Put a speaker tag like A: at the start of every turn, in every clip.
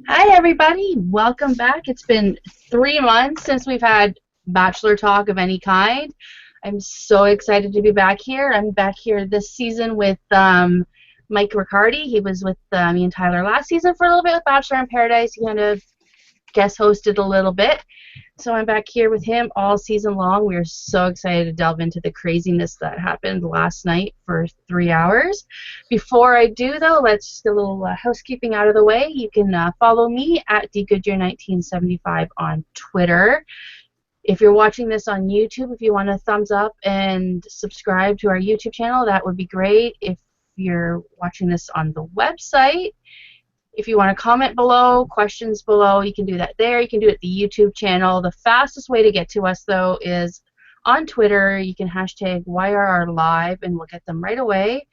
A: Hi, everybody. Welcome back. It's been 3 months since we've had Bachelor talk of any kind. I'm so excited to be back here. I'm back here this season with Mike Riccardi. He was with me and Tyler last season for a little bit with Bachelor in Paradise. He kind of guest hosted a little bit. So I'm back here with him all season long. We are so excited to delve into the craziness that happened last night for 3 hours. Before I do, though, let's just get a little housekeeping out of the way. You can follow me at dgoodyear1975 on Twitter. If you're watching this on YouTube, if you want a thumbs up and subscribe to our YouTube channel, that would be great. If you're watching this on the website, if you want to comment below, questions below, you can do that there. You can do it at the YouTube channel. The fastest way to get to us, though, is on Twitter. You can hashtag YRRLive, and we'll get them right away.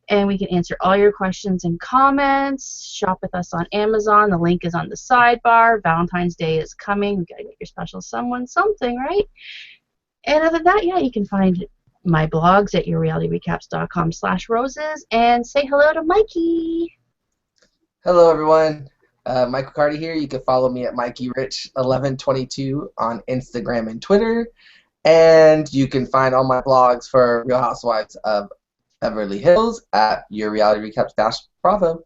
A: And we can answer all your questions and comments. Shop with us on Amazon. The link is on the sidebar. Valentine's Day is coming. We got to get your special someone something, right? And other than that, yeah, you can find my blogs at yourrealityrecaps.com/roses. And say hello to Mikey.
B: Hello, everyone. Michael Carty here. You can follow me at MikeyRich1122 on Instagram and Twitter. And you can find all my blogs for Real Housewives of Beverly Hills at yourrealityrecaps-bravo.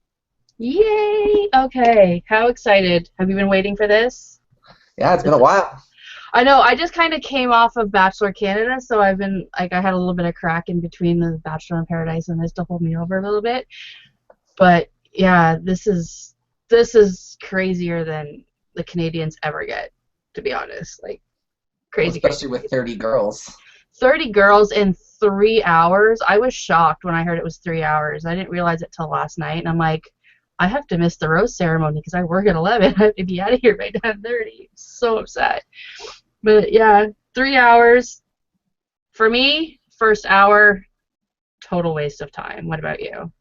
A: Yay! Okay, how excited. Have you been waiting for this?
B: Yeah, it's been a while.
A: I know, I just kind of came off of Bachelor Canada, so I've been, I had a little bit of crack in between the Bachelor in Paradise and this to hold me over a little bit. But yeah, this is crazier than the Canadians ever get, to be honest. Like, crazy.
B: Well, especially with 30 girls.
A: 30 girls in 3 hours. I was shocked when I heard it was 3 hours. I didn't realize it till last night, and I'm like, I have to miss the rose ceremony because I work at 11. I have to be out of here by 10:30. So upset. But yeah, 3 hours. For me, first hour, total waste of time. What about you?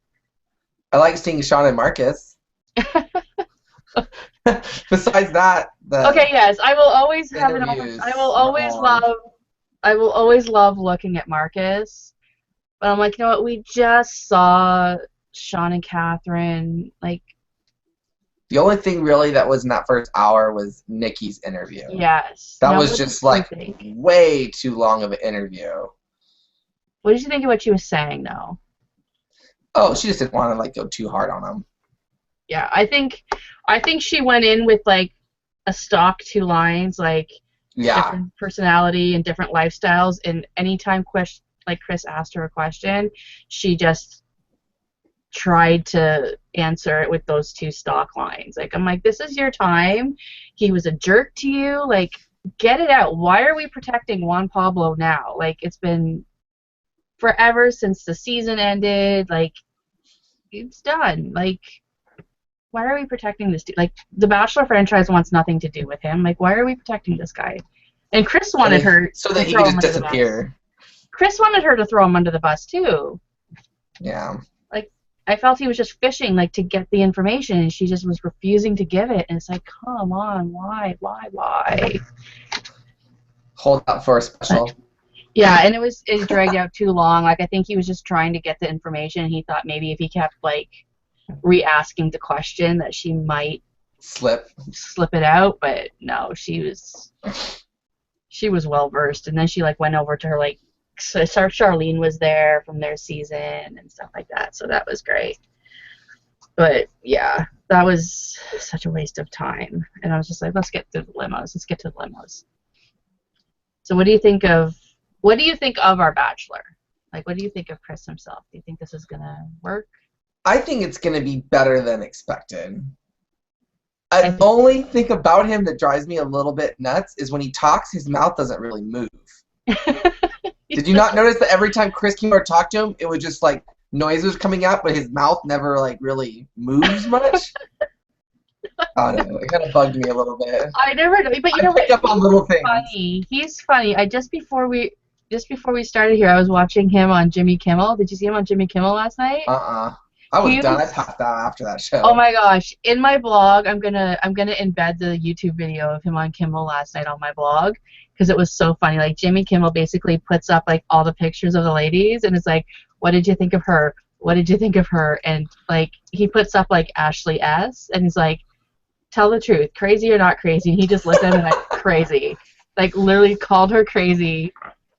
B: I like seeing Sean and Marcus. Besides that,
A: okay, yes, I will always have an. I will always love looking at Marcus, but I'm like, you know what? We just saw Sean and Catherine. Like,
B: the only thing really that was in that first hour was Nikki's interview.
A: Yes,
B: that was just like way too long of an interview.
A: What did you think of what she was saying, though?
B: Oh, she just didn't want to like go too hard on him.
A: Yeah, I think she went in with like a stock 2 lines, like different personality and different lifestyles, and anytime Chris asked her a question, she just tried to answer it with those 2 stock lines. Like, I'm like, this is your time. He was a jerk to you. Like, get it out. Why are we protecting Juan Pablo now? Like, it's been forever since the season ended. Like, it's done. Like, why are we protecting this dude? Like, the Bachelor franchise wants nothing to do with him. Like, why are we protecting this guy? And Chris wanted her
B: so that he could just disappear.
A: Chris wanted her to throw him under the bus too.
B: Yeah.
A: Like, I felt he was just fishing, like, to get the information, and she just was refusing to give it. And it's like, come on, why?
B: Hold out for a special.
A: Yeah, and it dragged out too long. Like, I think he was just trying to get the information. He thought maybe if he kept like re-asking the question that she might slip it out, but no, she was well versed. And then she like went over to her, like, so Charlene was there from their season and stuff like that, so that was great. But yeah, that was such a waste of time, and I was just like, let's get to the limos. So what do you think of our Bachelor? Like, what do you think of Chris himself? Do you think this is gonna work?
B: I think it's going to be better than expected. The only thing about him that drives me a little bit nuts is when he talks, his mouth doesn't really move. Did you not notice that every time Chris came over to talk to him, it was just like noise was coming out, but his mouth never like really moves much? I don't know. It kind of bugged me a little bit.
A: I never know, but you know what?
B: Up on little things.
A: He's funny. Just before we started here, I was watching him on Jimmy Kimmel. Did you see him on Jimmy Kimmel last night?
B: I was done. I passed out after that show.
A: Oh my gosh! In my blog, I'm gonna embed the YouTube video of him on Kimmel last night on my blog because it was so funny. Like, Jimmy Kimmel basically puts up like all the pictures of the ladies, and it's like, what did you think of her? what did you think of her? And like he puts up like Ashley S. and he's like, tell the truth, crazy or not crazy? And he just looked at him and like crazy, like literally called her crazy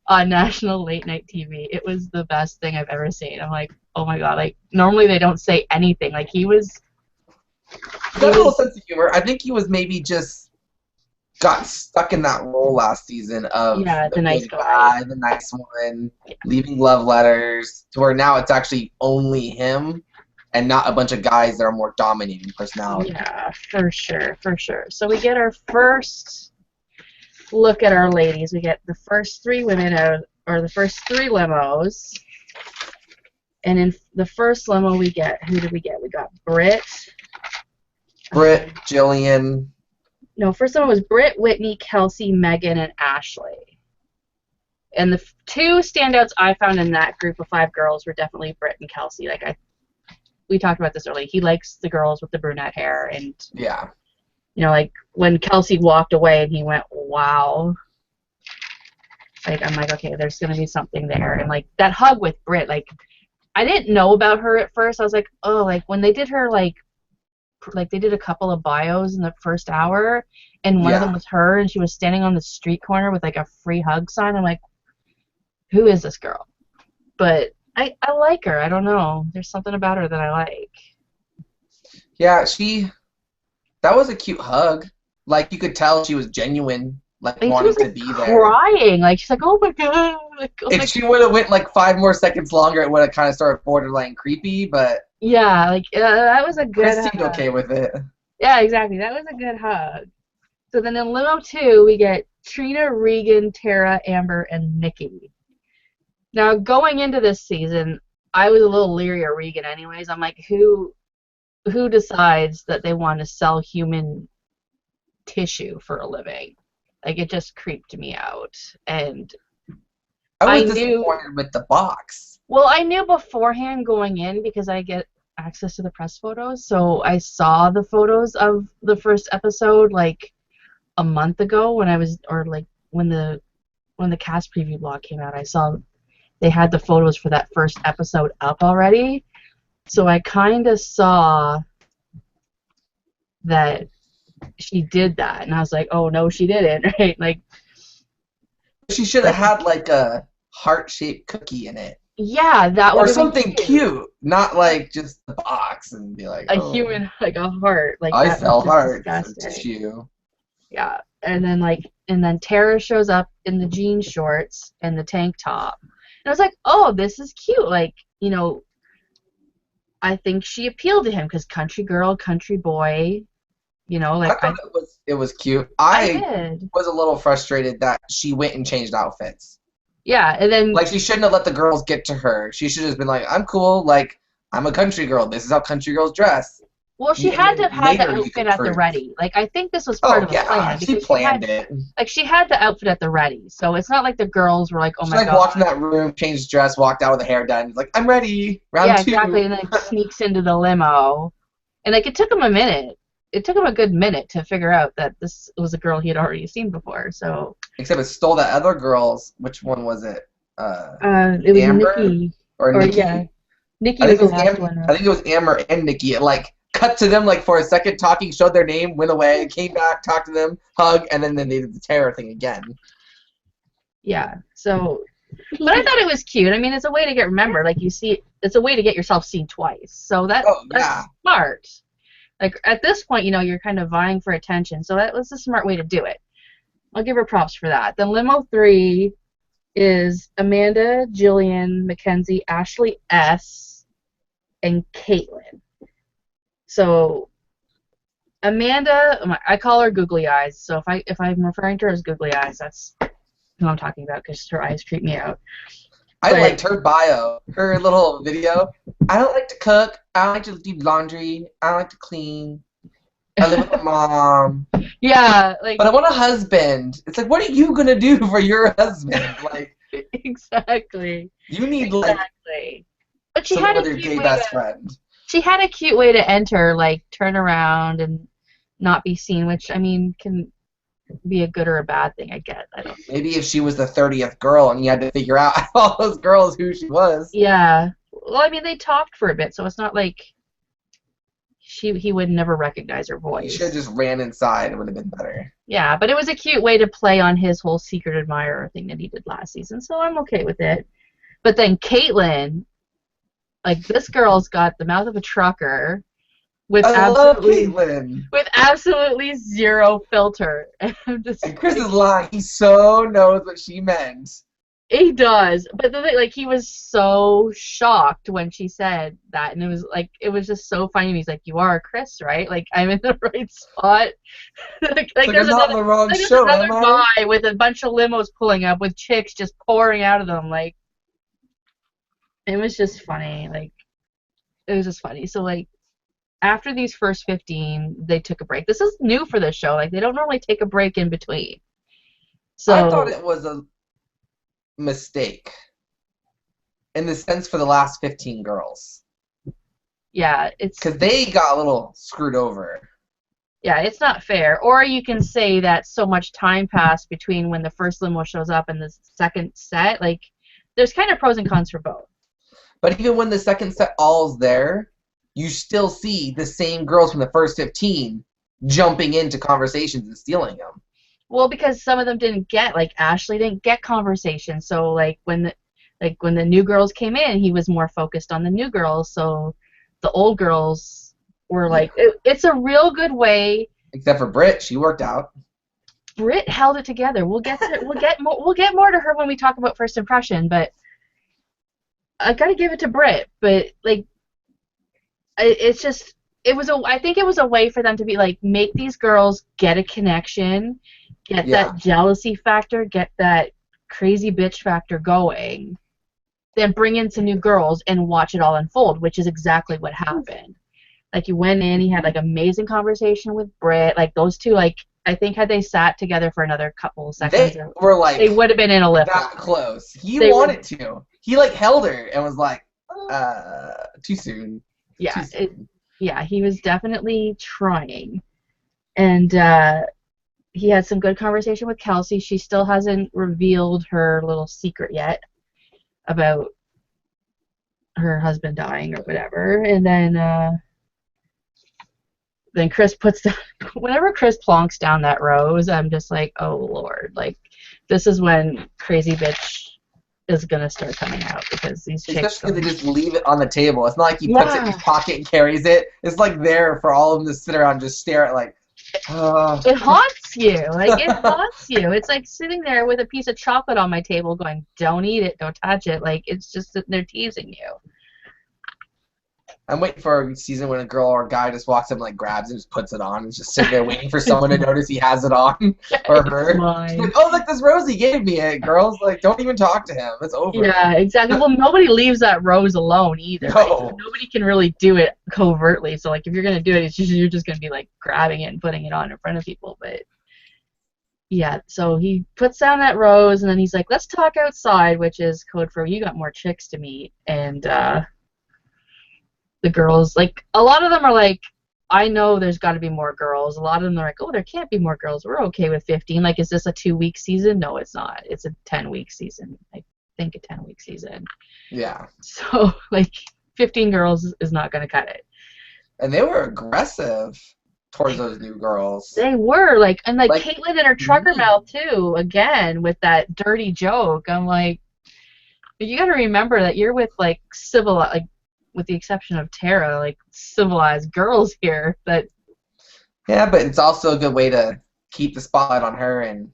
A: on national late night TV. It was the best thing I've ever seen. I'm like, oh my god, like normally they don't say anything. Like he
B: got a little sense of humor. I think he was maybe just got stuck in that role last season of
A: the nice guy,
B: the nice one, leaving love letters, to where now it's actually only him and not a bunch of guys that are more dominating personality.
A: Yeah, for sure, for sure. So we get our first look at our ladies. We get the first three women out, or the first three limos. And in the first limo we get, who did we get? We got Britt,
B: Jillian.
A: No, first one was Britt, Whitney, Kelsey, Megan, and Ashley. And the two standouts I found in that group of 5 girls were definitely Britt and Kelsey. Like we talked about this earlier. He likes the girls with the brunette hair, and
B: yeah,
A: you know, like when Kelsey walked away and he went, "Wow." Like I'm like, okay, there's gonna be something there. And like that hug with Britt, like I didn't know about her at first. I was like, oh, like when they did her like they did a couple of bios in the first hour, and one of them was her, and she was standing on the street corner with like a free hug sign. I'm like, who is this girl? But I like her. I don't know. There's something about her that I like.
B: Yeah, that was a cute hug. Like you could tell she was genuine, like wanting to be there.
A: Crying, like she's like, oh my god. Like,
B: if she would have went like 5 more seconds longer, it would have kind of started borderline creepy, but.
A: Yeah, like that was a good
B: Chris seemed okay with it.
A: Yeah, exactly. That was a good hug. So then in limo 2, we get Trina, Regan, Tara, Amber, and Nikki. Now, going into this season, I was a little leery of Regan anyways. I'm like, who decides that they want to sell human tissue for a living? Like, it just creeped me out. And
B: I was disappointed with the box.
A: Well, I knew beforehand going in because I get access to the press photos, so I saw the photos of the first episode like a month ago when I was, or like when the cast preview blog came out. I saw they had the photos for that first episode up already, so I kind of saw that she did that, and I was like, oh no, she didn't, right? Like
B: she should have had like a heart-shaped cookie in it.
A: Yeah, that would
B: or something cute, not like just the box and be like
A: a human, like a heart. Like
B: I sell hearts and tissue.
A: Yeah, and then Tara shows up in the jean shorts and the tank top, and I was like, oh, this is cute. Like, you know, I think she appealed to him because country girl, country boy. You know, like
B: I thought it was cute. I was a little frustrated that she went and changed outfits.
A: Yeah, and then
B: like she shouldn't have let the girls get to her. She should have just been like, I'm cool, like I'm a country girl. This is how country girls dress.
A: Well, she had to have had the outfit at the ready. Like I think this was part of the plan.
B: She planned it.
A: Like she had the outfit at the ready. So it's not like the girls were like, oh my god.
B: She like walked in that room, changed dress, walked out with the hair done. Like, I'm ready. Round 2.
A: Yeah, exactly. And then sneaks into the limo. And like it took him a minute. It took him a good minute to figure out that this was a girl he had already seen before. So
B: except it stole that other girl's. Which one was it?
A: It was
B: Amber?
A: Nikki.
B: Or Nikki?
A: Yeah. Nikki was the last one.
B: I think it was Amber and Nikki. It like cut to them like for a second talking, showed their name, went away, came back, talked to them, hug, and then they did the terror thing again.
A: Yeah. So, but I thought it was cute. I mean, it's a way to get remembered. Like you see, it's a way to get yourself seen twice. So that's smart. Like at this point, you know, you're kind of vying for attention. So that was a smart way to do it. I'll give her props for that. Then limo 3 is Amanda, Jillian, Mackenzie, Ashley S, and Caitlin. So Amanda, I call her Googly Eyes. So if I'm referring to her as Googly Eyes, that's who I'm talking about because her eyes creep me out.
B: I liked her bio, her little video. I don't like to cook. I don't like to do laundry. I don't like to clean. I live with my mom.
A: Yeah, like.
B: But I want a husband. It's like, what are you gonna do for your husband? Like.
A: Exactly.
B: You need like.
A: But she had
B: your gay best friend.
A: She had a cute way to enter, like turn around and not be seen, which I mean can be a good or a bad thing. I get. I don't.
B: Maybe if she was the 30th girl and you had to figure out all those girls who she was.
A: Yeah. Well, I mean, they talked for a bit, so it's not like he would never recognize her
B: He should have
A: voice.
B: just ran inside. It would have been better.
A: Yeah, but it was a cute way to play on his whole secret admirer thing that he did last season, so I'm okay with it. But then Caitlyn, like this girl's got the mouth of a trucker with
B: I love Caitlyn.
A: absolutely zero filter. And I'm just
B: And Chris
A: like,
B: is lying. He so knows what she meant.
A: he does, but the thing, like he was so shocked when she said that, and it was just so funny. He's like, "You are Chris, right? Like I'm in the right spot."
B: It's like I'm not in the wrong
A: there's
B: show,
A: another
B: am I?
A: guy with a bunch of limos pulling up with chicks just pouring out of them. Like it was just funny. Like it was just funny. So like after these first 15, they took a break. This is new for this show. Like they don't normally take a break in between.
B: I thought
A: So
B: it was a mistake in the sense for the last 15 girls.
A: yeah,
B: Because they got a little screwed over.
A: yeah, it's not fair. Or you can say that so much time passed between when the first limo shows up and the second set. Like, there's kind of pros and cons for both.
B: But even when the second set all's there, you still see the same girls from the first 15 jumping into conversations and stealing them.
A: Well, because some of them didn't get, like Ashley didn't get conversation. So like when the new girls came in, he was more focused on the new girls. So the old girls were like, it's a real good way.
B: Except for Britt, she worked out.
A: Britt held it together. We'll get more to her when we talk about first impression, but I gotta give it to Britt. But like, it's just I think it was a way for them to be like, make these girls get a connection, get that jealousy factor, get that crazy bitch factor going, then bring in some new girls and watch it all unfold, which is exactly what happened. Like, you went in, he had like amazing conversation with Britt. Like those two, like I think had they sat together for another couple of seconds,
B: they were like
A: they would have been in a lift.
B: That close. He wanted to. He like held her and was like, too soon.
A: Yeah, yeah, he was definitely trying, and he had some good conversation with Kelsey. She still hasn't revealed her little secret yet about her husband dying or whatever, and then Chris puts down, whenever Chris plonks down that rose, I'm just like, oh Lord, like this is when crazy bitch is gonna start coming out, because these chicks.
B: Especially if they just leave it on the table. It's not like he puts it in his pocket and carries it. It's like there for all of them to sit around and just stare at, like.
A: It haunts you. Like it haunts you. It's like sitting there with a piece of chocolate on my table, going, "Don't eat it, don't touch it." Like it's just that they're teasing you.
B: I'm waiting for a season when a girl or a guy just walks up and like grabs it and just puts it on and just sitting there waiting for someone to notice he has it on, or her. Like, oh, look, this rose he gave me it. Girls, like, don't even talk to him. It's over.
A: Yeah, exactly. Well, nobody leaves that rose alone either.
B: No.
A: Right? So nobody can really do it covertly. So like, if you're gonna do it, you're just gonna be like grabbing it and putting it on in front of people. But yeah, so he puts down that rose and then he's like, "Let's talk outside," which is code for you got more chicks to meet. And the girls, like, a lot of them are like, I know there's got to be more girls. A lot of them are like, oh, there can't be more girls. We're okay with 15. Like, is this a 2-week season? No, it's not. It's a 10-week season. I think a 10-week season.
B: Yeah.
A: So, like, 15 girls is not going to cut it.
B: And they were aggressive towards those new girls.
A: They were, like, and, like Caitlyn in her trucker mouth, too, again, with that dirty joke. I'm like, you got to remember that you're with, like, with the exception of Tara, like civilized girls here. That.
B: Yeah, but it's also a good way to keep the spotlight on her, and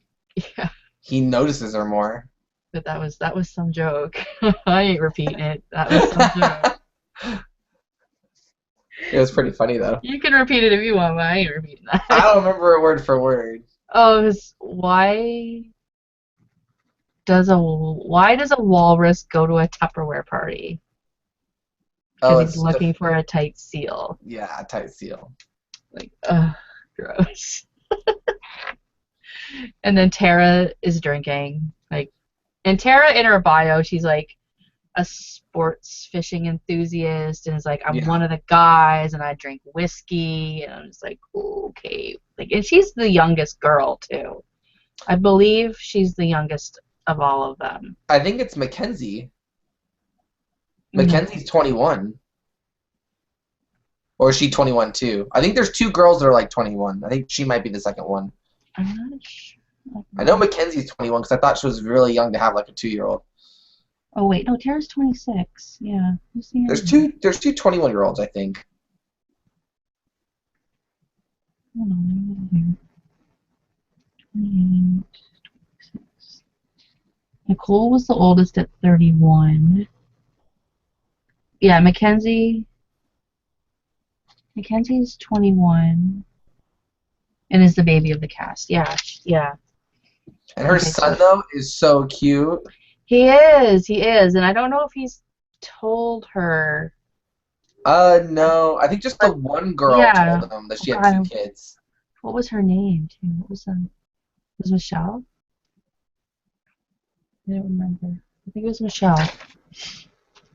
B: he notices her more.
A: But that was some joke. I ain't repeating it. That was some joke.
B: It was pretty funny though.
A: You can repeat it if you want, but I ain't repeating that.
B: I don't remember it word for word.
A: Oh, it was, why does a walrus go to a Tupperware party? Because he's looking for a tight seal.
B: Yeah, a tight seal.
A: Like, gross. And then Tara is drinking. Like, and Tara in her bio, she's like a sports fishing enthusiast, and is like, I'm one of the guys, and I drink whiskey, and I'm just like, okay. Like, and she's the youngest girl too. I believe she's the youngest of all of them.
B: I think it's Mackenzie. Mackenzie's 21. Or is she 21 too? I think there's 2 girls that are like 21. I think she might be the second one.
A: I'm not sure.
B: I know Mackenzie's 21 because I thought she was really young to have like a 2-year-old.
A: Oh wait, no, Tara's 26. Yeah.
B: There's two 21-year-olds, I think.
A: Hold on, 28, 26. Nicole was the oldest at 31. Yeah, Mackenzie's 21 and is the baby of the cast. Yeah, yeah.
B: And her son, though, is so cute.
A: He is. And I don't know if he's told her.
B: No. I think just the one girl told him that she had 2 kids.
A: What was her name, too? What was was Michelle? I don't remember. I think it was Michelle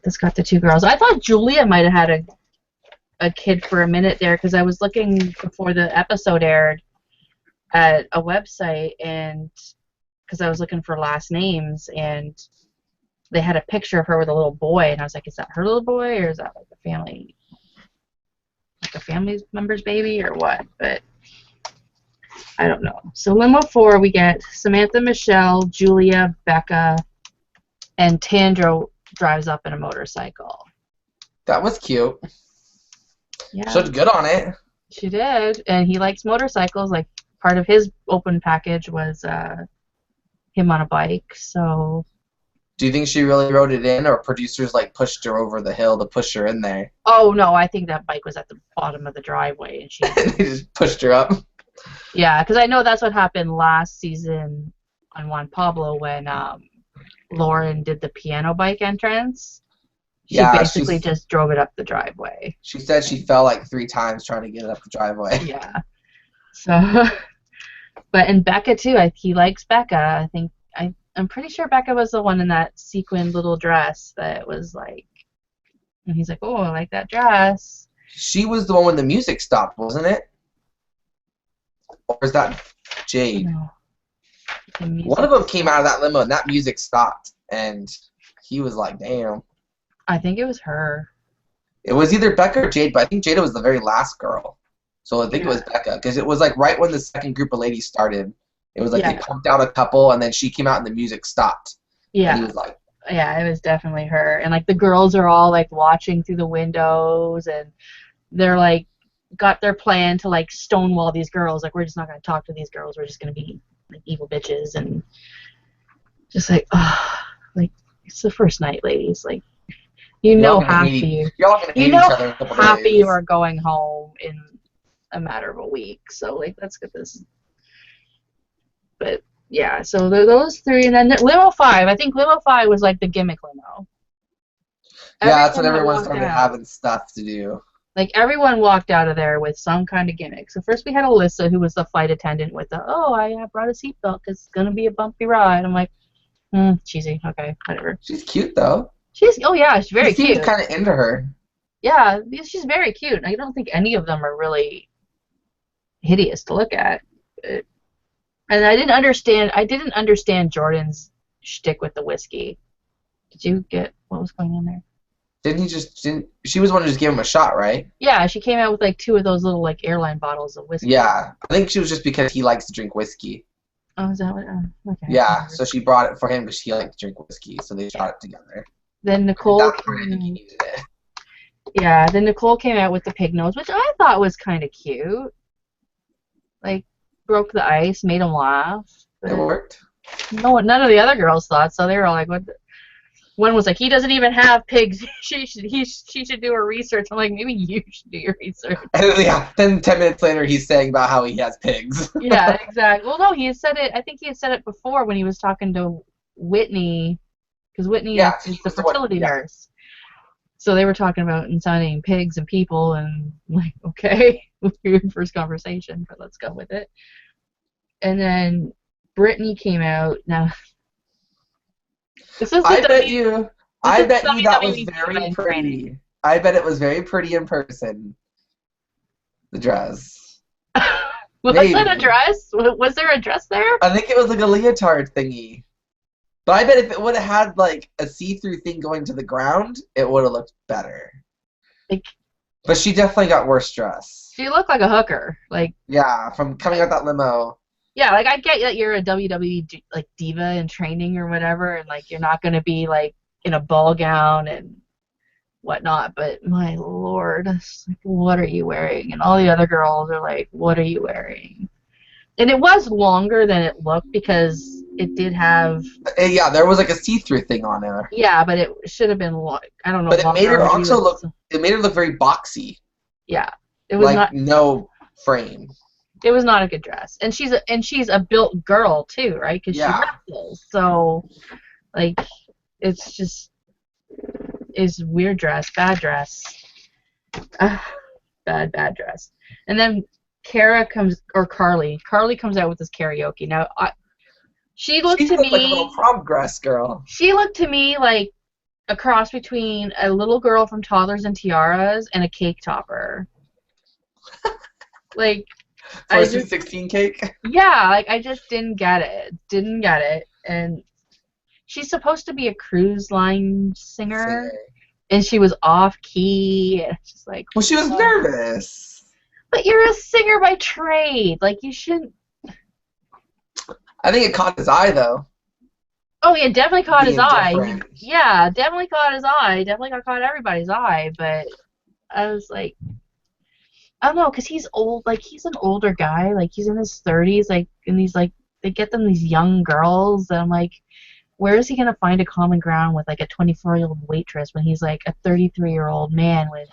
A: that's got the 2 girls. I thought Julia might have had a kid for a minute there because I was looking before the episode aired at a website and because I was looking for last names and they had a picture of her with a little boy and I was like, is that her little boy or is that like a family member's baby or what? But I don't know. So limo 4 we get Samantha, Michelle, Julia, Becca, and Tandra drives up in a motorcycle.
B: That was cute.
A: Yeah.
B: She looked good on it.
A: She did, and he likes motorcycles. Like part of his open package was him on a bike. So.
B: Do you think she really rode it in, or producers like pushed her over the hill to push her in there?
A: Oh no, I think that bike was at the bottom of the driveway, and she.
B: They just pushed her up.
A: Yeah, because I know that's what happened last season on Juan Pablo when Lauren did the piano bike entrance. She basically just drove it up the driveway.
B: She said she fell like 3 times trying to get it up the driveway.
A: Yeah. So, but and Becca too. He likes Becca. I'm pretty sure Becca was the one in that sequined little dress that was like, and he's like, oh, I like that dress.
B: She was the one when the music stopped, wasn't it? Or is that Jade?
A: No.
B: One of them came out of that limo and that music stopped, and he was like, damn.
A: I think it was her.
B: It was either Becca or Jade, but I think Jada was the very last girl. So I think it was Becca, because it was like right when the second group of ladies started. It was like they pumped out a couple, and then she came out and the music stopped.
A: Yeah.
B: And he was like,
A: yeah, it was definitely her. And like the girls are all like watching through the windows, and they're like got their plan to like stonewall these girls. Like we're just not gonna talk to these girls. We're just gonna be like evil bitches and just like, like it's the first night, ladies. Like half of you are going home in a matter of a week. So like let's get this. But yeah, so those 3, and then limo 5. I think limo 5 was like the gimmick limo.
B: Yeah, that's when everyone started having stuff to do.
A: Like everyone walked out of there with some kind of gimmick. So first we had Alyssa, who was the flight attendant with the, I brought a seatbelt because it's gonna be a bumpy ride. I'm like, cheesy. Okay, whatever.
B: She's cute though.
A: She's very cute.
B: Seems kind of into her.
A: Yeah, she's very cute. I don't think any of them are really hideous to look at. And I didn't understand Jordan's shtick with the whiskey. Did you get what was going on there?
B: She was the one who just gave him a shot, right?
A: Yeah, she came out with like 2 of those little like airline bottles of whiskey.
B: Yeah, I think she was just because he likes to drink whiskey.
A: Oh, is that what? Okay.
B: Yeah, so she brought it for him because he liked to drink whiskey, so they shot it together.
A: Then Nicole.
B: That's where I think he needed it.
A: Yeah, then Nicole came out with the pig nose, which I thought was kind of cute. Like, broke the ice, made him laugh.
B: It worked.
A: No, none of the other girls thought so. They were all like, "What?" One was like, "He doesn't even have pigs. she should do her research." I'm like, maybe you should do your research.
B: And then 10 minutes later, he's saying about how he has pigs.
A: Yeah, exactly. Well, no, he had said it. I think he had said it before when he was talking to Whitney, because Whitney is the fertility nurse. So they were talking about inseminating pigs and people, and I'm like, okay, weird first conversation, but let's go with it. And then Brittany came out. Now,
B: I bet you that was very pretty. I bet it was very pretty in person. The dress.
A: Was that a dress? Was there a dress there?
B: I think it was like a leotard thingy. But I bet if it would have had like a see-through thing going to the ground, it would have looked better.
A: Like,
B: but she definitely got worse dress.
A: she looked like a hooker. Like,
B: yeah, from coming out that limo.
A: Yeah, like I get that you're a WWE like diva in training or whatever, and like you're not gonna be like in a ball gown and whatnot. But my lord, it's like, what are you wearing? And all the other girls are like, what are you wearing? And it was longer than it looked because it did have.
B: Yeah, there was like a see-through thing on there.
A: Yeah, but it should have been I don't know.
B: But it made her
A: longer,
B: also look. It made her look very boxy.
A: Yeah, it was
B: like
A: not.
B: No frame.
A: It was not a good dress, and she's a built girl too, right? Because
B: Yeah.
A: she wrestles, so like it's weird dress, bad dress, bad dress. And then Carly comes out with this karaoke. Now she looked to me
B: like a little prom dress girl.
A: She looked to me like a cross between a little girl from Toddlers and Tiaras and a cake topper. Like.
B: For a Sweet 16 cake?
A: Yeah, like I just didn't get it. And she's supposed to be a cruise line singer. And she was off key. And it's just like,
B: well, she was nervous.
A: But you're a singer by trade. Like, you shouldn't.
B: I think it caught his eye, though.
A: Oh, yeah, definitely caught his eye.
B: Different.
A: Yeah, definitely caught his eye. Definitely caught everybody's eye. But I was like, I don't know, because he's old. Like, he's an older guy. Like, he's in his 30s. Like, and he's like, they get them these young girls. And I'm like, where is he going to find a common ground with, like, a 24-year-old waitress when he's, like, a 33-year-old man with,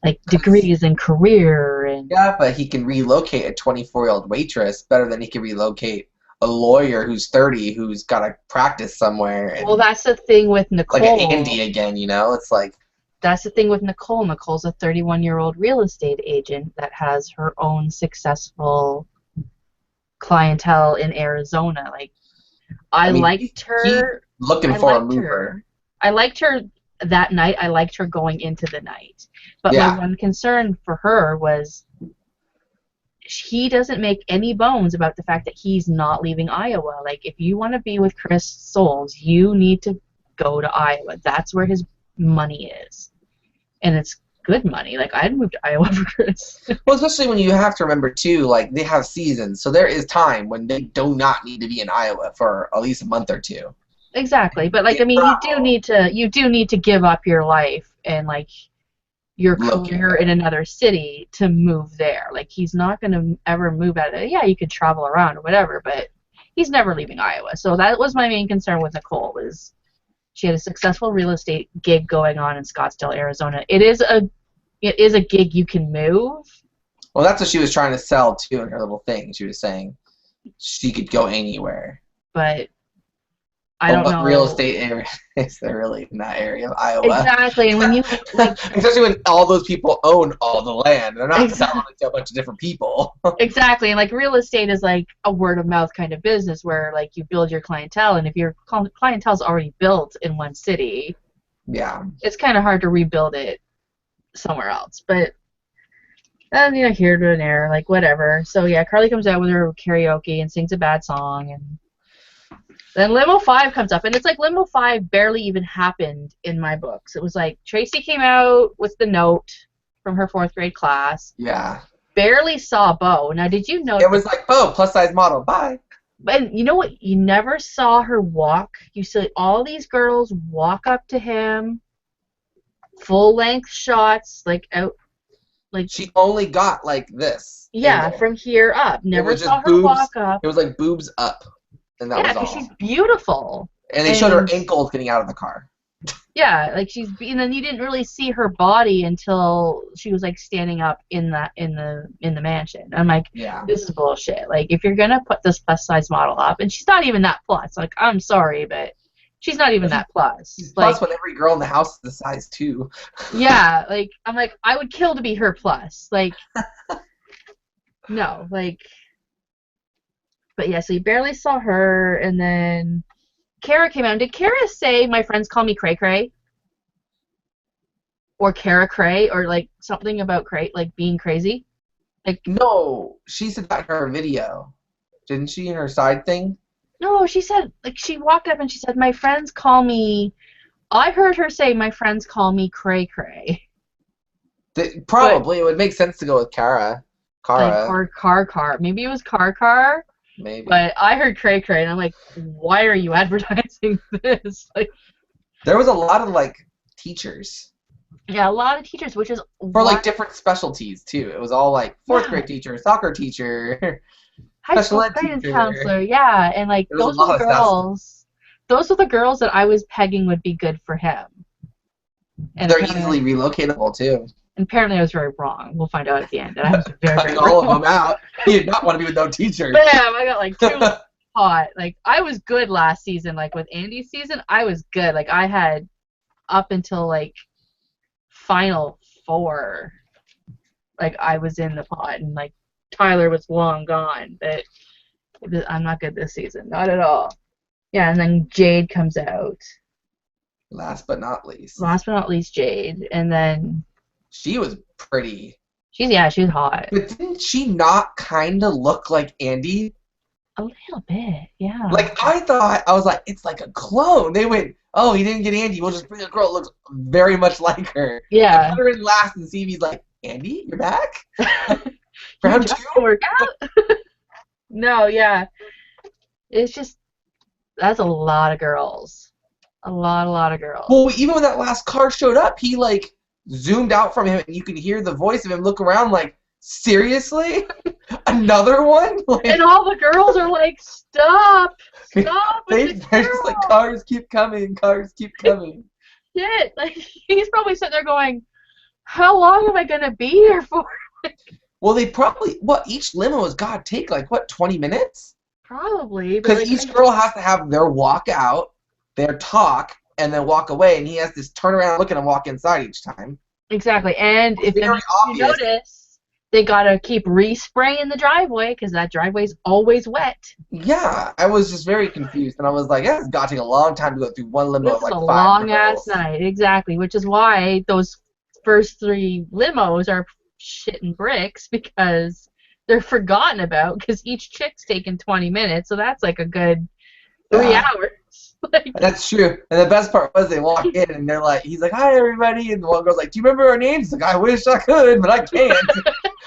A: like, degrees and career? And
B: yeah, but he can relocate a 24-year-old waitress better than he can relocate a lawyer who's 30 who's got to practice somewhere. And,
A: well, that's the thing with Nicole.
B: Like an Andy again, you know? It's like...
A: That's the thing with Nicole. Nicole's a 31-year-old real estate agent that has her own successful clientele in Arizona. Like, I liked her.
B: Looking for a mover.
A: I liked her that night. I liked her going into the night. But my one concern for her was he doesn't make any bones about the fact that he's not leaving Iowa. Like, if you want to be with Chris Soules, you need to go to Iowa. That's where his money is. And it's good money. Like, I'd move to Iowa for Chris.
B: Well, especially when you have to remember, too, like, they have seasons. So there is time when they do not need to be in Iowa for at least a month or two.
A: Exactly. But, like, I mean, you do need to give up your life and, like, your career in another city to move there. Like, he's not going to ever move out of it. Yeah, you could travel around or whatever, but he's never leaving Iowa. So that was my main concern with Nicole, was she had a successful real estate gig going on in Scottsdale, Arizona. It is a gig you can move.
B: Well, that's what she was trying to sell, too, in her little thing. She was saying she could go anywhere.
A: But I don't know.
B: What real estate area is there really in that area of Iowa?
A: Exactly. And when you
B: especially when all those people own all the land. They're not selling it to a bunch of different people.
A: Exactly. And like real estate is like a word of mouth kind of business where like you build your clientele, and if your clientele's already built in one city, it's kind of hard to rebuild it somewhere else. But here to an air, like whatever. So yeah, Carly comes out with her karaoke and sings a bad song, and then Limo 5 comes up, and it's like Limo 5 barely even happened in my books. It was like Tracy came out with the note from her 4th grade class.
B: Yeah.
A: Barely saw Bo. Now, did you know?
B: It was like, Bo, plus-size model, bye.
A: But you know what? You never saw her walk. You see all these girls walk up to him, full-length shots, like out. Like
B: she only got like this.
A: Yeah, from here up. Never saw her walk up.
B: It was like boobs up. And that was all.
A: She's beautiful.
B: And they showed her ankles getting out of the car.
A: Yeah, like and then you didn't really see her body until she was like standing up in the mansion. I'm like, this is bullshit. Like, if you're gonna put this plus size model up, and she's not even that plus. Like, I'm sorry, but she's not even that plus.
B: She's plus when every girl in the house is the size 2.
A: Yeah, like I'm like, I would kill to be her plus. Like, no, like. But yeah, so you barely saw her, and then Kara came out. Did Kara say, "My friends call me Cray Cray"? Or Kara Cray, or like something about like being crazy? Like,
B: no, she said that in her video, didn't she? In her side thing.
A: No, she said, like, she walked up and she said, my friends call me, I heard her say, my friends call me Cray Cray. But,
B: Probably. It would make sense to go with Kara.
A: and
B: Kara,
A: Car. Maybe it was Car.
B: maybe.
A: But I heard Cray Cray, and I'm like, why are you advertising this? Like,
B: There was a lot of, like, teachers.
A: yeah, a lot of teachers, which is
B: For,
A: why,
B: like, different specialties, too. It was all, like, fourth
A: yeah,
B: grade teacher, soccer teacher,
A: high
B: special
A: school
B: ed
A: guidance
B: teacher.
A: counselor, yeah, and like
B: There was a lot of stuff.
A: those are the girls that I was pegging would be good for him. And
B: They're
A: apparently,
B: easily relocatable, too.
A: I was very wrong. We'll find out at the end that I was very,
B: Cutting
A: very
B: all of
A: wrong.
B: them out. You did not want to be with no teacher.
A: Bam! I got like two hot. Like I was good last season. Like with Andy's season, I was good. Like I had up until like final four. Like I was in the pot, and like Tyler was long gone. But I'm not good this season, not at all. Yeah, and then Jade comes out.
B: Last but not least.
A: Last but not least, Jade, and then
B: She was pretty.
A: she's hot.
B: But didn't she not kind of look like Andy?
A: A little bit, yeah.
B: Like, I was like, it's like a clone. They went, oh, he didn't get Andy. We'll just bring a girl that looks very much like her.
A: Yeah.
B: And put her in last and see if he's like, Andy, you're back? Round
A: Just
B: two?
A: work out. No, yeah. It's just that's a lot of girls. A lot of girls.
B: Well, even when that last car showed up, he, like, zoomed out from him, and you can hear the voice of him look around like, seriously? Another one? Like,
A: And all the girls are like, stop with the
B: they're just like,
A: girl.
B: cars keep coming.
A: Shit. Like he's probably sitting there going, how long am I gonna be here for?
B: Well, they probably, each limo has got to take, like, 20 minutes?
A: Probably. But
B: Because
A: like,
B: each girl has to have their walk out, their talk, and then walk away, and he has to turn around, look at him, walk inside each time.
A: exactly. And if
B: Very
A: you
B: obvious.
A: notice, they gotta keep respraying the driveway because that driveway's always wet.
B: Yeah, I was just very confused, and I was like, yeah, it's got to take a long time to go through one limo
A: This
B: of,
A: is
B: like,
A: a
B: 5
A: long ass
B: girls.
A: night, exactly. Which is why those first three limos are shitting bricks because they're forgotten about because each chick's taking 20 minutes, so that's like a good 3 hours. Like,
B: That's true. And the best part was they walk in and they're like, he's like, hi, everybody. And the one girl's like, do you remember our names? He's like, I wish I could, but I can't.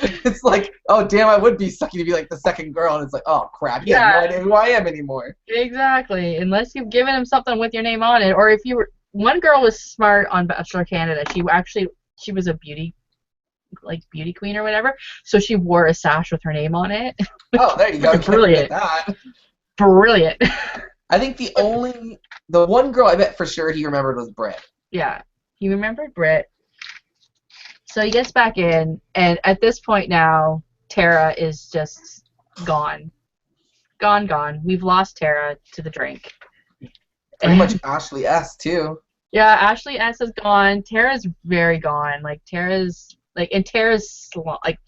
B: It's like, oh, damn, I would be sucky to be like the second girl. And it's like, oh, crap. He has no idea who I am anymore.
A: exactly. Unless you've given him something with your name on it. Or if you were. One girl was smart on Bachelor Canada. She was a beauty queen or whatever. So she wore a sash with her name on it.
B: Oh, there you go.
A: Brilliant.
B: That.
A: Brilliant.
B: I think the one girl I bet for sure he remembered was Britt.
A: Yeah. He remembered Britt. So he gets back in, and at this point now, Tara is just gone. Gone. We've lost Tara to the drink.
B: Pretty much Ashley S. too.
A: Yeah, Ashley S is gone. Tara's very gone. Like Tara's like, and Tara's like,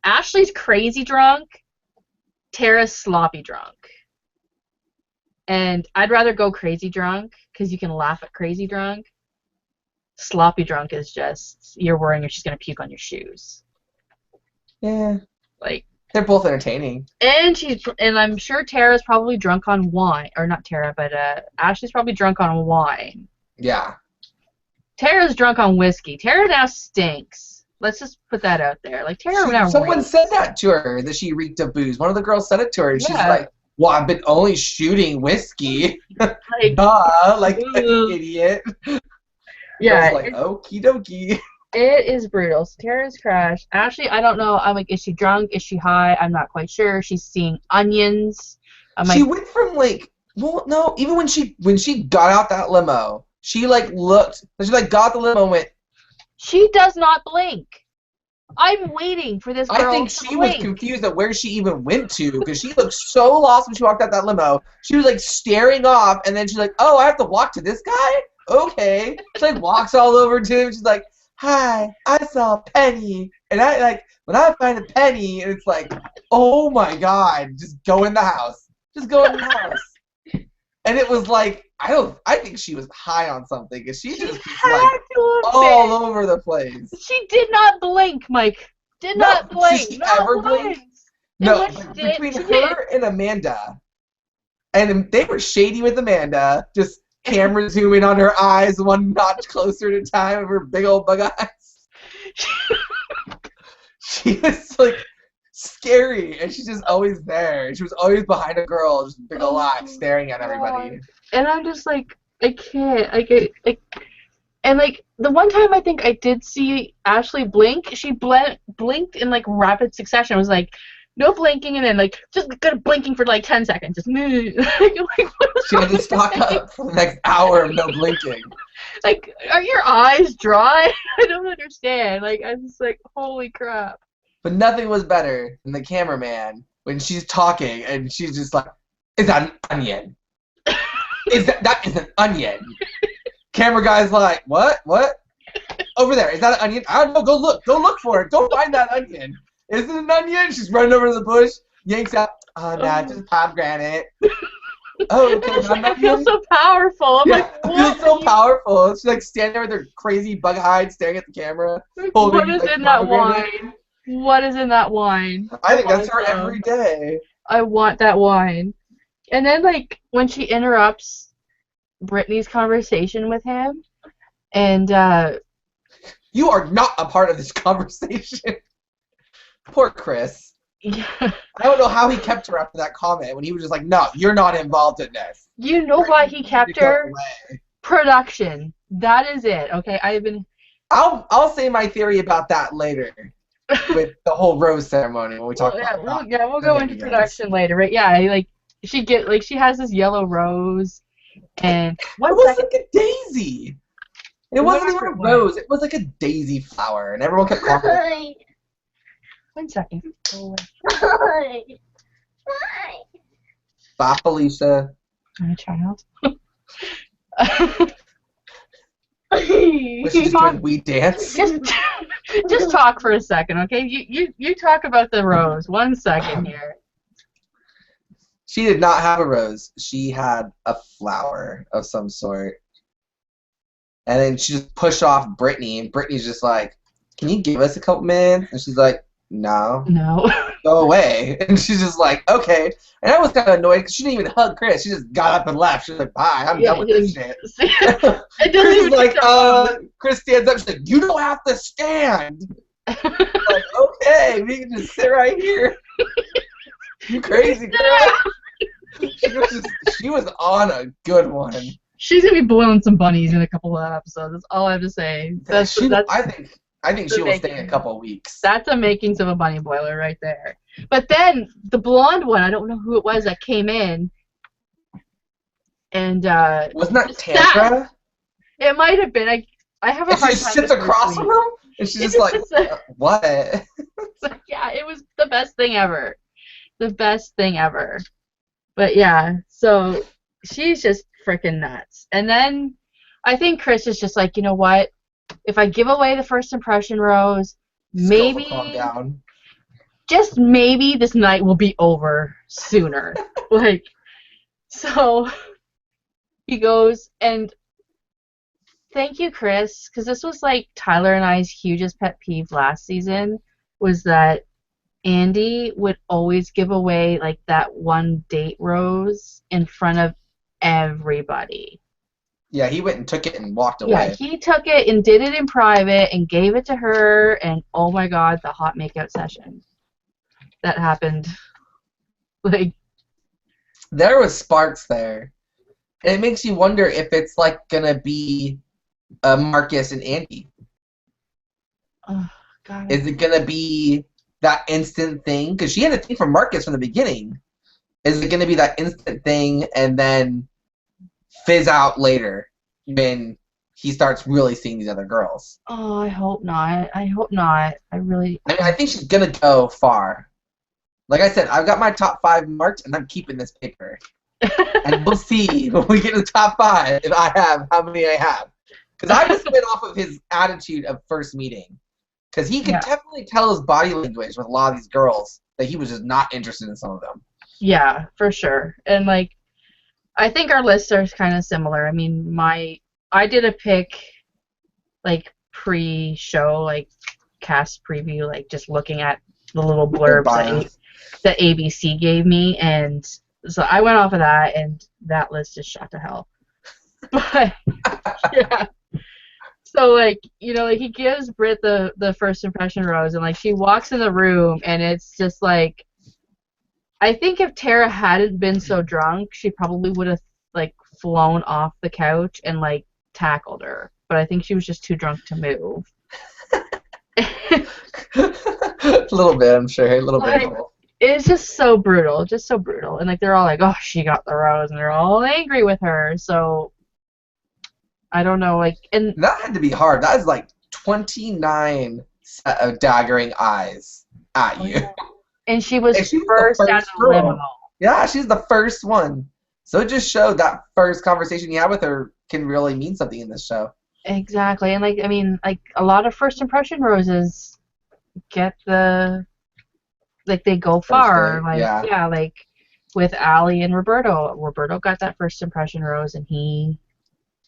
A: Ashley's crazy drunk. Tara's sloppy drunk. And I'd rather go crazy drunk because you can laugh at crazy drunk. Sloppy drunk is just you're worrying if she's gonna puke on your shoes.
B: Yeah.
A: Like
B: They're both entertaining.
A: and I'm sure Tara's probably drunk on wine, or not Tara, but Ashley's probably drunk on wine.
B: Yeah.
A: Tara's drunk on whiskey. Tara now stinks. Let's just put that out there. Like Tara now.
B: Someone said that to her that she reeked of booze. One of the girls said it to her, and she's
A: Yeah.
B: like, "Well, I've been only shooting whiskey."
A: Like,
B: Duh, like idiot.
A: yeah.
B: I was like, okie dokie.
A: It is brutal. So Tara's crashed. Ashley, I don't know. I'm like, is she drunk? Is she high? I'm not quite sure. She's seeing onions.
B: She went from like, well, no, even when she got out that limo, she like looked, she like got the limo and went.
A: She does not blink. I'm waiting for this girl
B: I think
A: to
B: she
A: blink.
B: was confused at where she even went to because she looked so lost when she walked out that limo. She was like staring off, and then she's like, "Oh, I have to walk to this guy? Okay." She like walks all over to him. She's like, "Hi, I saw a penny," and I like when I find a penny, and it's like, "Oh my God, just go in the house, just go in the house." And it was like, I think she was high on something because she just like all over the place.
A: She did not blink, Mike. Did not blink.
B: Did she
A: not
B: ever
A: once.
B: blink? No,
A: Unless she
B: between
A: she
B: her and Amanda, And they were shady with Amanda. Just camera zooming on her eyes, one notch closer at a time of her big old bug eyes. She was like scary, and she's just always there. She was always behind a girl, just big old eyes, staring at everybody.
A: And I'm just like, I can't. And like the one time I think I did see Ashley blink, she blinked in like rapid succession. It was like no blinking, and then like just good blinking for like 10 seconds. Just
B: she had to stock up for the next hour of no blinking.
A: Like, are your eyes dry? I don't understand. Like, I'm just like, holy crap.
B: But nothing was better than the cameraman when she's talking and she's just like, "Is that an onion? That is an onion." Camera guy's like, "What? Over there, is that an onion? I don't know. Go look for it. Go find that onion. Is it an onion?" She's running over to the bush, yanks out. Oh, nah, just pomegranate. Oh, okay.
A: I feel so powerful. I'm like, what?
B: I feel so powerful. She's like standing there with her crazy bug eyes, staring at the camera.
A: What is in that wine? What is in that wine?
B: I think that's her every day.
A: I want that wine. And then, like, when she interrupts Brittany's conversation with him, and
B: you are not a part of this conversation. Poor Chris.
A: Yeah.
B: I don't know how he kept her after that comment when he was just like, "No, you're not involved in this."
A: You know why he kept her? Production. That is it. Okay,
B: I'll say my theory about that later with the whole rose ceremony when we talk about that.
A: We'll go into production later, right? Yeah, she has this yellow rose, and
B: it was like a daisy. It wasn't even a rose. It was like a daisy flower, and everyone kept calling.
A: 1 second.
B: Bye, Felicia.
A: My child.
B: Was she just doing we dance?
A: Just talk for a second, okay? You talk about the rose. 1 second here.
B: She did not have a rose. She had a flower of some sort. And then she just pushed off Brittany, and Brittany's just like, "Can you give us a couple minutes?" And she's like, No. Go away. And she's just like, "Okay." And I was kind of annoyed because she didn't even hug Chris. She just got up and left. She's like, "Bye, I'm done with this shit." Chris is like, Chris stands up. She's like, "You don't have to stand." Like, okay, we can just sit right here. You crazy girl. She was on a good one.
A: She's gonna be boiling some bunnies in a couple of episodes. That's all I have to say.
B: I think she will stay a couple of weeks.
A: That's the makings of a bunny boiler right there. But then the blonde one, I don't know who it was that came in, and
B: wasn't that Tantra?
A: It might have been. I have a hard time.
B: She sits across from him, and she's just like, "What?"
A: Yeah, it was the best thing ever. The best thing ever. But yeah, so she's just freaking nuts. And then I think Chris is just like, you know what? If I give away the first impression rose, maybe, just maybe this night will be over sooner. So he goes, and thank you, Chris, because this was like Tyler and I's hugest pet peeve last season, was that Andy would always give away like that one date rose in front of everybody.
B: Yeah, he went and took it and walked away.
A: Yeah, he took it and did it in private and gave it to her, and oh my god, the hot makeout session that happened.
B: There was sparks there. And it makes you wonder if it's like gonna be Marcus and Andy.
A: Oh god.
B: Is it gonna be that instant thing? Because she had a thing for Marcus from the beginning. Is it gonna be that instant thing and then fizz out later when he starts really seeing these other girls?
A: Oh, I hope not. I hope not.
B: I think she's gonna go far. Like I said, I've got my top 5 marked, and I'm keeping this paper. And we'll see when we get to the top 5 if I have how many I have. Because I was spin off of his attitude of first meeting. Because he could definitely tell his body language with a lot of these girls that he was just not interested in some of them.
A: Yeah, for sure. And like, I think our lists are kind of similar. I mean, I did a pick, like, pre-show, like, cast preview, like, just looking at the little blurbs that ABC gave me, and So I went off of that, and that list is shot to hell. But yeah. So like, like he gives Britt the first impression rose, and like she walks in the room, and it's just like, I think if Tara hadn't been so drunk, she probably would have like flown off the couch and like tackled her. But I think she was just too drunk to move.
B: A little bit, I'm sure. A little bit.
A: Like, it's just so brutal, and like they're all like, "Oh, she got the rose," and they're all angry with her. So I don't know, like, and
B: that had to be hard. That is like 29 set of daggering eyes at you.
A: And she was,
B: and she was
A: first out of the limo.
B: Yeah, she's the first one. So it just showed that first conversation you had with her can really mean something in this show.
A: Exactly, and like, I mean, like a lot of first impression roses get like they go far. Like, yeah, like with Allie and Roberto. Roberto got that first impression rose, and he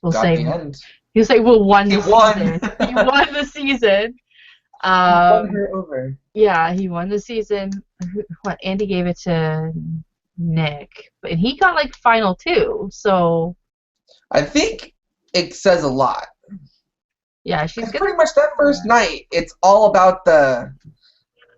A: will say, "Well, won the season. He won the season."
B: He won her over.
A: Yeah, he won the season. What, Andy gave it to Nick, and he got like final 2. So
B: I think it says a lot.
A: Yeah, she's
B: pretty much that first night. It's all about the.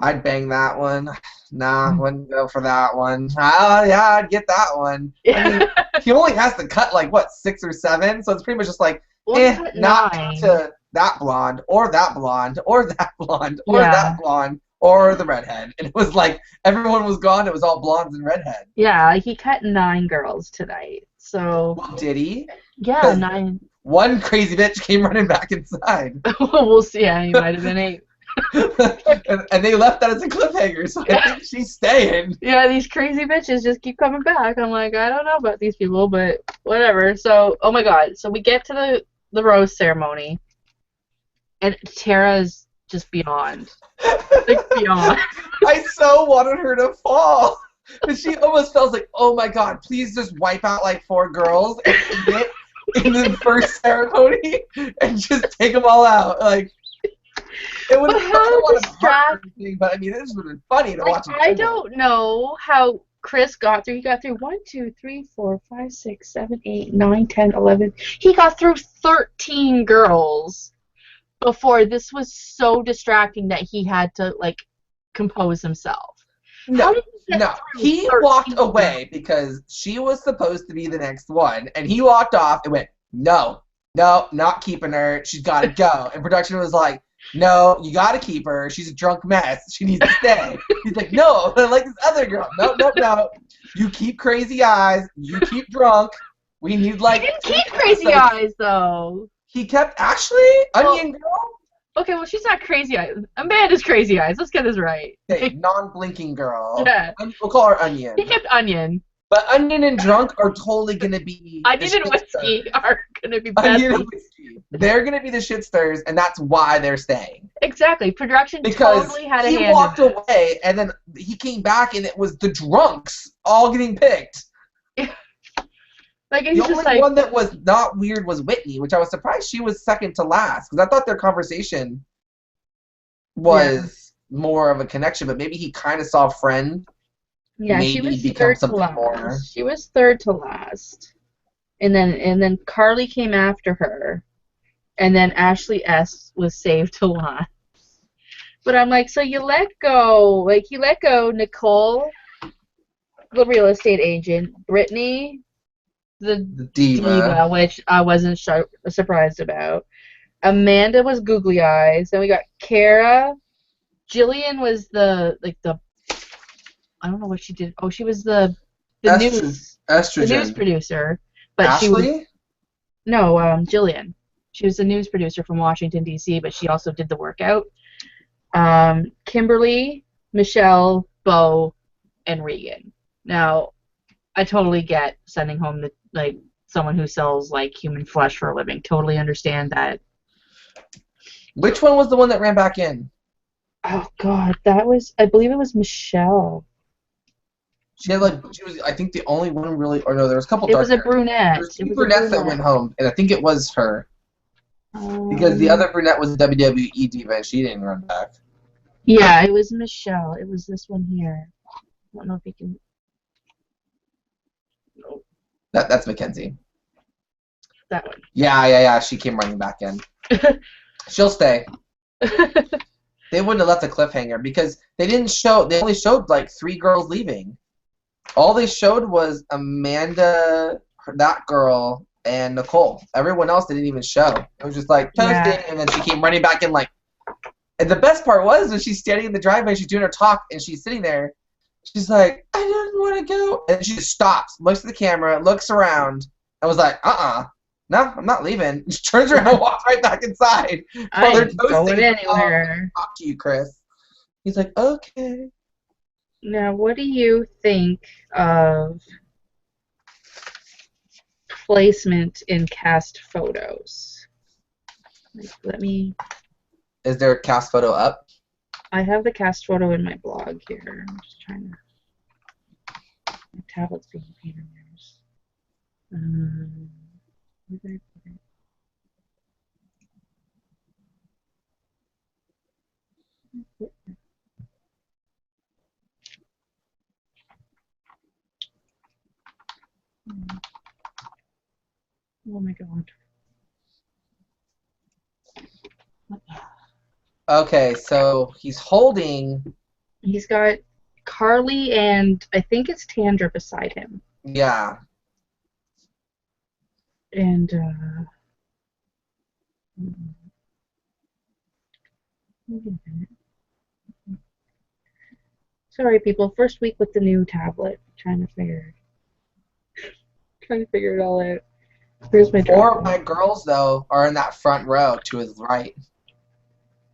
B: I'd bang that one. Nah, wouldn't go for that one. Oh, yeah, I'd get that one. I mean, he only has to cut like what 6 or 7, so it's pretty much just like, not to that blonde or that blonde or that blonde or that blonde or the redhead. And it was like everyone was gone. It was all blondes and redhead.
A: Yeah, he cut 9 girls tonight. So
B: did he?
A: Yeah, 9.
B: One crazy bitch came running back inside.
A: We'll see. Yeah, he might have been 8.
B: and they left that as a cliffhanger, so I think she's staying.
A: Yeah, these crazy bitches just keep coming back. I'm like, I don't know about these people, but whatever. So, oh my god. So we get to the rose ceremony, and Tara's just beyond. Like, beyond.
B: I so wanted her to fall. And she almost felt like, oh my god, please just wipe out like 4 girls and commit in the first ceremony and just take them all out. Like, it would have been a lot of distracting, but I mean, this would have been funny to watch.
A: I don't know how Chris got through. He got through 1, 2, 3, 4, 5, 6, 7, 8, 9, 10, 11. He got through 13 girls before this was so distracting that he had to, like, compose himself.
B: No, he walked away because she was supposed to be the next one, and he walked off and went, no, not keeping her. She's got to go. And production was like, no, you got to keep her. She's a drunk mess. She needs to stay. He's like, no, I like this other girl. No. You keep crazy eyes. You keep drunk. We need like.
A: He didn't keep crazy eyes though.
B: He kept Onion Girl.
A: Okay, well, she's not crazy eyes. Amanda's crazy eyes. Let's get this right.
B: Okay, non-blinking girl.
A: Yeah.
B: We'll call her Onion.
A: He kept Onion.
B: But Onion and Drunk are totally going to be...
A: Onion and Whiskey are going to be best.
B: Onion and Whiskey. They're going to be the shit stirrers, and that's why they're staying.
A: Exactly. Production totally had a hand in it.
B: He walked away, and then he came back, and it was the drunks all getting picked.
A: Like,
B: the only one that was not weird was Whitney, which I was surprised she was second to last, because I thought their conversation was more of a connection, but maybe he kind of saw a friend.
A: Yeah, she was third to last. She was third to last, and then Carly came after her, and then Ashley S was saved to last. But I'm like, so you let go Nicole, the real estate agent, Brittany, the diva, which I wasn't surprised about. Amanda was googly eyes. Then we got Kara. Jillian was the I don't know what she did. Oh, she was the news producer. But
B: Ashley?
A: Jillian. She was the news producer from Washington, D.C., but she also did the workout. Kimberly, Michelle, Bo, and Regan. Now, I totally get sending home someone who sells like human flesh for a living. Totally understand that.
B: Which one was the one that ran back in?
A: Oh God, I believe it was Michelle.
B: She was I think the only one really, or no, there was a couple.
A: It was a brunette.
B: There was 2 brunettes that went home, and I think it was her. Because the other brunette was a WWE diva, and she didn't run back.
A: Yeah, it was Michelle. It was this one here. I don't know if you can. Nope.
B: That's Mackenzie.
A: That one.
B: Yeah. She came running back in. She'll stay. They wouldn't have left a cliffhanger because they didn't show. They only showed like 3 girls leaving. All they showed was Amanda, that girl, and Nicole. Everyone else they didn't even show. It was just like toasting, and then she came running back in like. And the best part was when she's standing in the driveway, she's doing her talk, and she's sitting there. She's like, I didn't want to go, and she just stops, looks at the camera, looks around, and was like, no, I'm not leaving. She turns around and walks right back inside.
A: I ain't going anywhere.
B: Talk to you, Chris. He's like, okay.
A: Now, what do you think of placement in cast photos? Let me.
B: Is there a cast photo up?
A: I have the cast photo in my blog here. I'm just trying to. My tablet's being a pain in the nose. Where did I put it? Oh my god.
B: Okay, so he's holding.
A: He's got Carly and I think it's Tandra beside him.
B: Yeah.
A: And sorry, people. First week with the new tablet. Trying to figure it all out. Here's my
B: 4 of my girls though are in that front row to his right.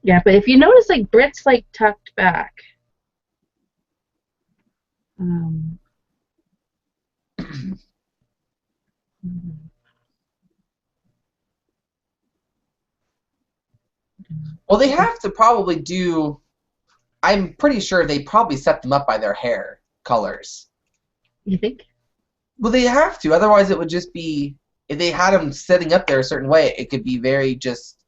A: Yeah, but if you notice, like Britt's like tucked back.
B: Well, they have to probably do. I'm pretty sure they probably set them up by their hair colors.
A: You think?
B: Well, they have to. Otherwise, it would just be. If they had them setting up there a certain way, it could be very just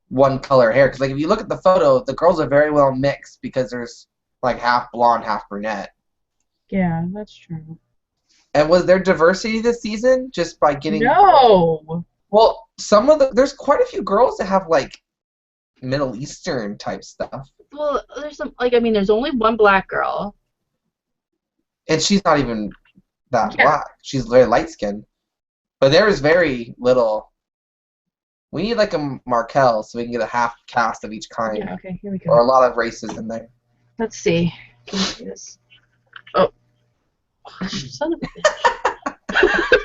B: one color hair. Because like if you look at the photo, the girls are very well mixed because there's like half blonde, half brunette.
A: Yeah, that's true.
B: And was there diversity this season just by getting?
A: No.
B: Well, there's quite a few girls that have like Middle Eastern type stuff.
A: Well, there's some there's only one black girl.
B: And she's not even that black. She's very light skinned. But there is very little. We need like a Markel so we can get a half cast of each kind.
A: Yeah, okay, here we go.
B: Or a lot of races in there.
A: Let's see. Can you see this? Oh. Son of a bitch.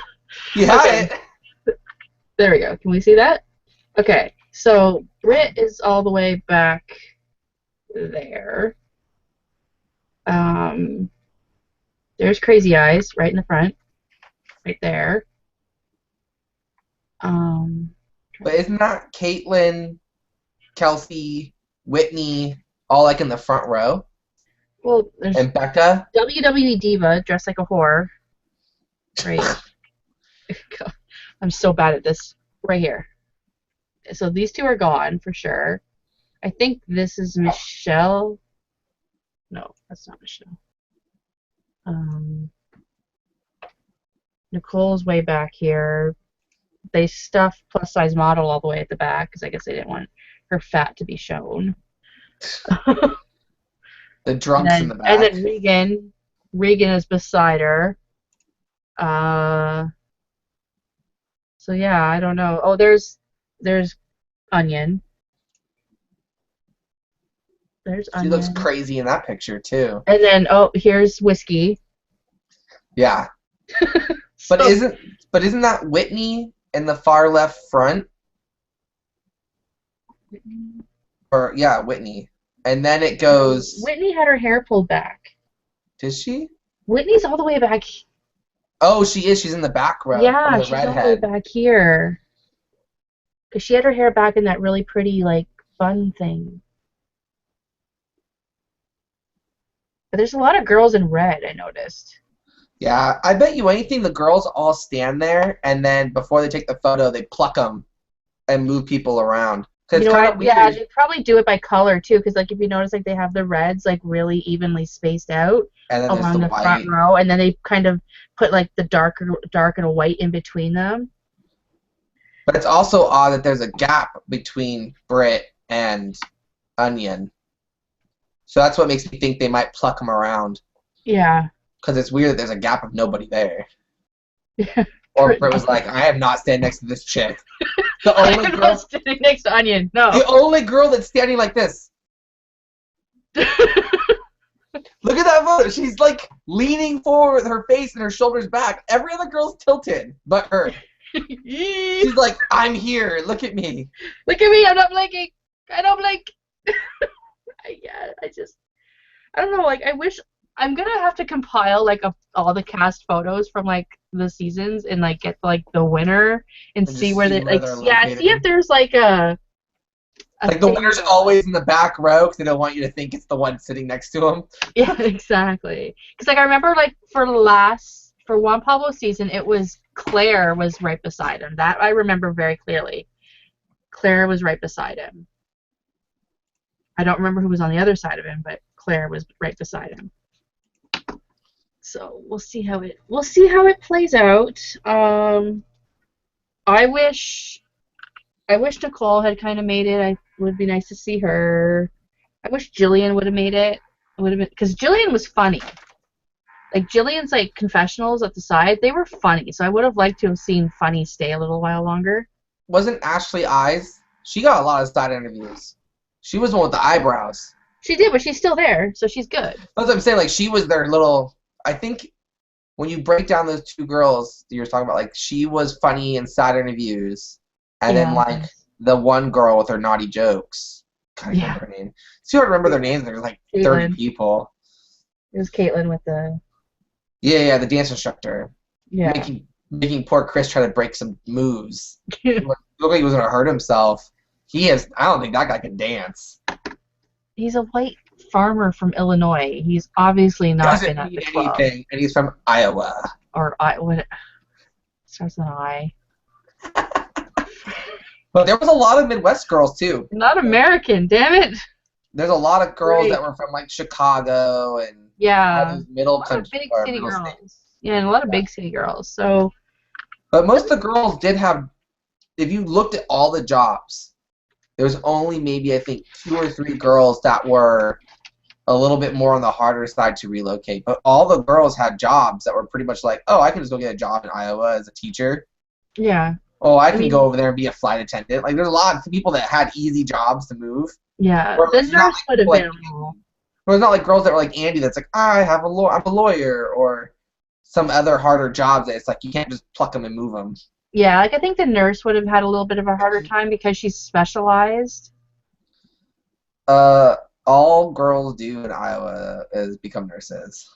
B: You have it.
A: There we go. Can we see that? Okay. So Britt is all the way back there. There's Crazy Eyes right in the front. Right there.
B: But isn't that Caitlin, Kelsey, Whitney, all like in the front row?
A: Well, there's
B: and Becca?
A: WWE Diva dressed like a whore. Right. I'm so bad at this. Right here. So these two are gone for sure. I think this is Michelle. No, that's not Michelle. Nicole's way back here. They stuffed plus size model all the way at the back because I guess they didn't want her fat to be shown.
B: The drunks in the back.
A: And then Regan is beside her. So yeah, I don't know. Oh, there's Onion. There's Onion.
B: She looks crazy in that picture too.
A: And then here's Whiskey.
B: Yeah. But isn't that Whitney in the far left front?
A: Whitney?
B: Or yeah, Whitney. And then it goes.
A: Whitney had her hair pulled back.
B: Did she?
A: Whitney's all the way back.
B: Oh, she is. She's in the back row.
A: Yeah, she's all the way back here. Because she had her hair back in that really pretty, like, bun thing. But there's a lot of girls in red, I noticed.
B: Yeah, I bet you anything the girls all stand there, and then before they take the photo, they pluck them and move people around. 'Cause
A: You
B: it's
A: know
B: kind
A: what?
B: of
A: Yeah,
B: weird.
A: they probably do it by color too, because like if you notice, like they have the reds like really evenly spaced out
B: And then there's
A: along
B: the
A: the front
B: white.
A: row, and then they kind of put like the dark and a white in between them.
B: But it's also odd that there's a gap between Brit and Onion. So that's what makes me think they might pluck them around.
A: Yeah.
B: Because it's weird that there's a gap of nobody there.
A: Yeah.
B: Or Brit was like, I am not standing next to this chick. The only
A: I'm not
B: girl,
A: sitting next to Onion. No.
B: the only girl that's standing like this. Look at that photo. She's like leaning forward with her face and her shoulders back. Every other girl's tilted, but her. She's like, I'm here. Look at me.
A: Look at me. I'm not blinking. I don't blink. Yeah, I don't know. Like, I wish I'm gonna have to compile like all the cast photos from like the seasons and like get like the winner and
B: And
A: see
B: just
A: where
B: see
A: they
B: where
A: like
B: they're
A: see if
B: located.
A: there's like a
B: Like the
A: thing
B: winner's
A: about
B: always in the back row because they don't want you to think it's the one sitting next to him.
A: Yeah, exactly. Because like I remember like for Juan Pablo season, it was Claire was right beside him. That I remember very clearly. Claire was right beside him. I don't remember who was on the other side of him, but Claire was right beside him. So we'll see how it plays out. I wish Nicole had kind of made it. It would be nice to see her. I wish Jillian would have made it. It would have been because Jillian was funny. Like Jillian's like confessionals at the side, they were funny. So I would have liked to have seen Funny stay a little while longer.
B: Wasn't Ashley Eyes? She got a lot of side interviews. She was the one with the eyebrows.
A: She did, but she's still there, so she's good.
B: That's what I'm saying. Like she was their little. I think when you break down those two girls you were talking about, like she was funny in side interviews, and then
A: Yeah.
B: like the one girl with her naughty jokes. God, I can't remember her name. See, I don't remember their names. There's like 30
A: Caitlin.
B: people.
A: It was Caitlin with the
B: Yeah, the dance instructor.
A: yeah.
B: Making poor Chris try to break some moves. He looked like he was gonna hurt himself. I don't think that guy can dance.
A: He's a white farmer from Illinois. He's obviously not been at the club.
B: Anything, and he's from Iowa.
A: Or what starts with an I.
B: But there was a lot of Midwest girls too.
A: Not American, damn it.
B: There's a lot of girls
A: Right.
B: that were from like Chicago and all
A: Yeah.
B: those middle
A: A lot of
B: country
A: big
B: or
A: city
B: middle
A: girls.
B: states.
A: Yeah, and a lot of big city girls. So
B: But most of the girls did have. If you looked at all the jobs, there was only maybe I think 2 or 3 girls that were a little bit more on the harder side to relocate. But all the girls had jobs that were pretty much like, oh, I can just go get a job in Iowa as a teacher.
A: yeah.
B: Oh, I can
A: mean,
B: go over there and be a flight attendant. Like, there's a lot of people that had easy jobs to move.
A: Yeah.
B: Where
A: The
B: it's not
A: nurse would have
B: like-
A: been a little.
B: Well, it's not like girls that were like Andy that's like, I'm a lawyer, or some other harder jobs that it's like you can't just pluck them and move them.
A: Yeah, like I think the nurse would have had a little bit of a harder time because she's specialized.
B: All girls do in Iowa is become nurses.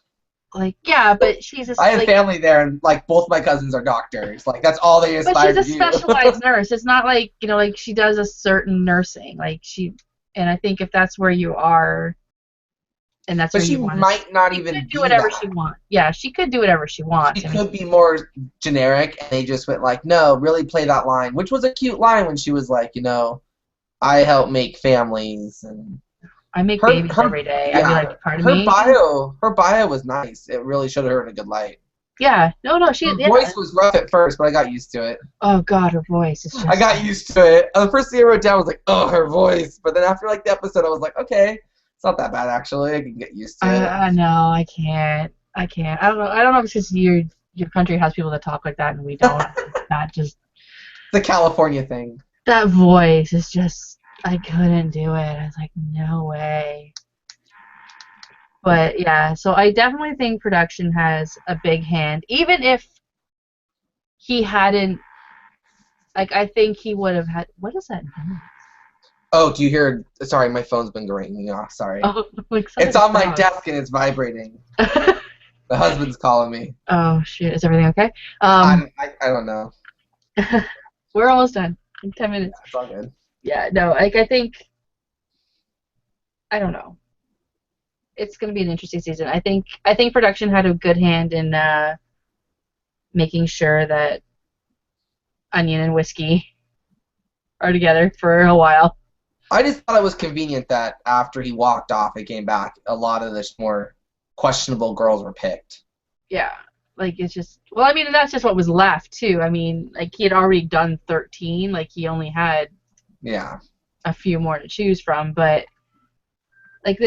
A: Like, yeah, but she's a
B: I have
A: like,
B: family there, and like both my cousins are doctors. Like that's all they
A: but
B: aspire
A: she's
B: to
A: a
B: do.
A: specialized nurse. It's not like, like she does a certain nursing. And I think if that's where you are, and that's
B: But
A: where
B: she
A: you want
B: might not
A: she
B: even
A: could
B: be
A: do whatever
B: that.
A: she wants. Yeah, she could do whatever she wants.
B: She
A: I mean,
B: could be more generic, and they just went like, no, really play that line, which was a cute line when she was like, I help make families and.
A: I make babies every day. I'd be like, pardon me?
B: Her bio was nice. It really showed her in a good light.
A: Yeah. No,
B: Her
A: yeah.
B: voice was rough at first, but I got used to it.
A: Oh God, her voice is just.
B: I got used to it. The first thing I wrote down was like, oh, her voice. But then after like the episode, I was like, okay, it's not that bad actually. I can get used to it.
A: I know. I can't. I don't know. I don't know if it's just your country has people that talk like that and we don't. That just.
B: The California thing.
A: That voice is just. I couldn't do it. I was like, no way. But yeah, so I definitely think production has a big hand. Even if he hadn't, like, I think he would have had. What does that mean?
B: Oh, do you hear? Sorry, my phone's been ringing off. Sorry.
A: Oh, like
B: It's on my
A: wrong.
B: desk and it's vibrating. The husband's calling me.
A: Oh shit! Is everything okay?
B: I don't know.
A: We're almost done. In 10 minutes.
B: It's all good.
A: Yeah, no, like I think. I don't know. It's gonna be an interesting season. I think production had a good hand in making sure that Onion and Whiskey are together for a while.
B: I just thought it was convenient that after he walked off and came back, a lot of the more questionable girls were picked.
A: Yeah. Like, it's just, well, I mean, and that's just what was left, too. I mean, like, he had already done 13. Like, he only had
B: Yeah.
A: a few more to choose from. But, like,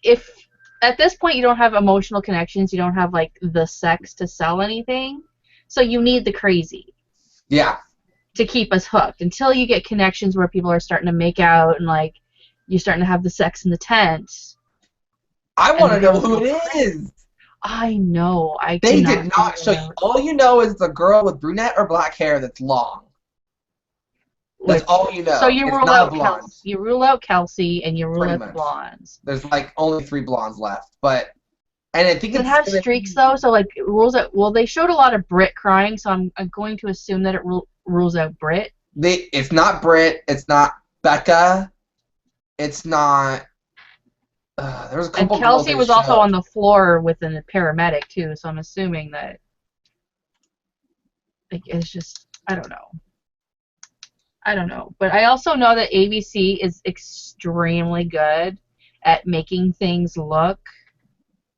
A: if at this point you don't have emotional connections, you don't have, like, the sex to sell anything, so you need the crazy.
B: Yeah.
A: To keep us hooked until you get connections where people are starting to make out and, like, you're starting to have the sex in the tent.
B: I want to know who it is.
A: I know. I
B: They
A: cannot
B: did not show
A: figure it
B: you.
A: out.
B: All you know is the girl with brunette or black hair that's long. That's all you know.
A: So you
B: It's
A: rule
B: not a
A: out
B: blonde.
A: Kelsey. You rule out Kelsey, and you rule
B: Pretty
A: out the
B: much.
A: blondes.
B: There's like only 3 blondes left, and I think
A: Does it
B: it's
A: have
B: gonna
A: streaks
B: be,
A: though? So like it rules out. Well, they showed a lot of Brit crying, so I'm going to assume that it rules out Brit.
B: It's not Britt. It's not Becca. It's not. There was a
A: And
B: couple girls
A: Kelsey
B: they
A: was also
B: showed.
A: on the floor with a paramedic too, so I'm assuming that like it's just I don't know. I don't know. But I also know that ABC is extremely good at making things look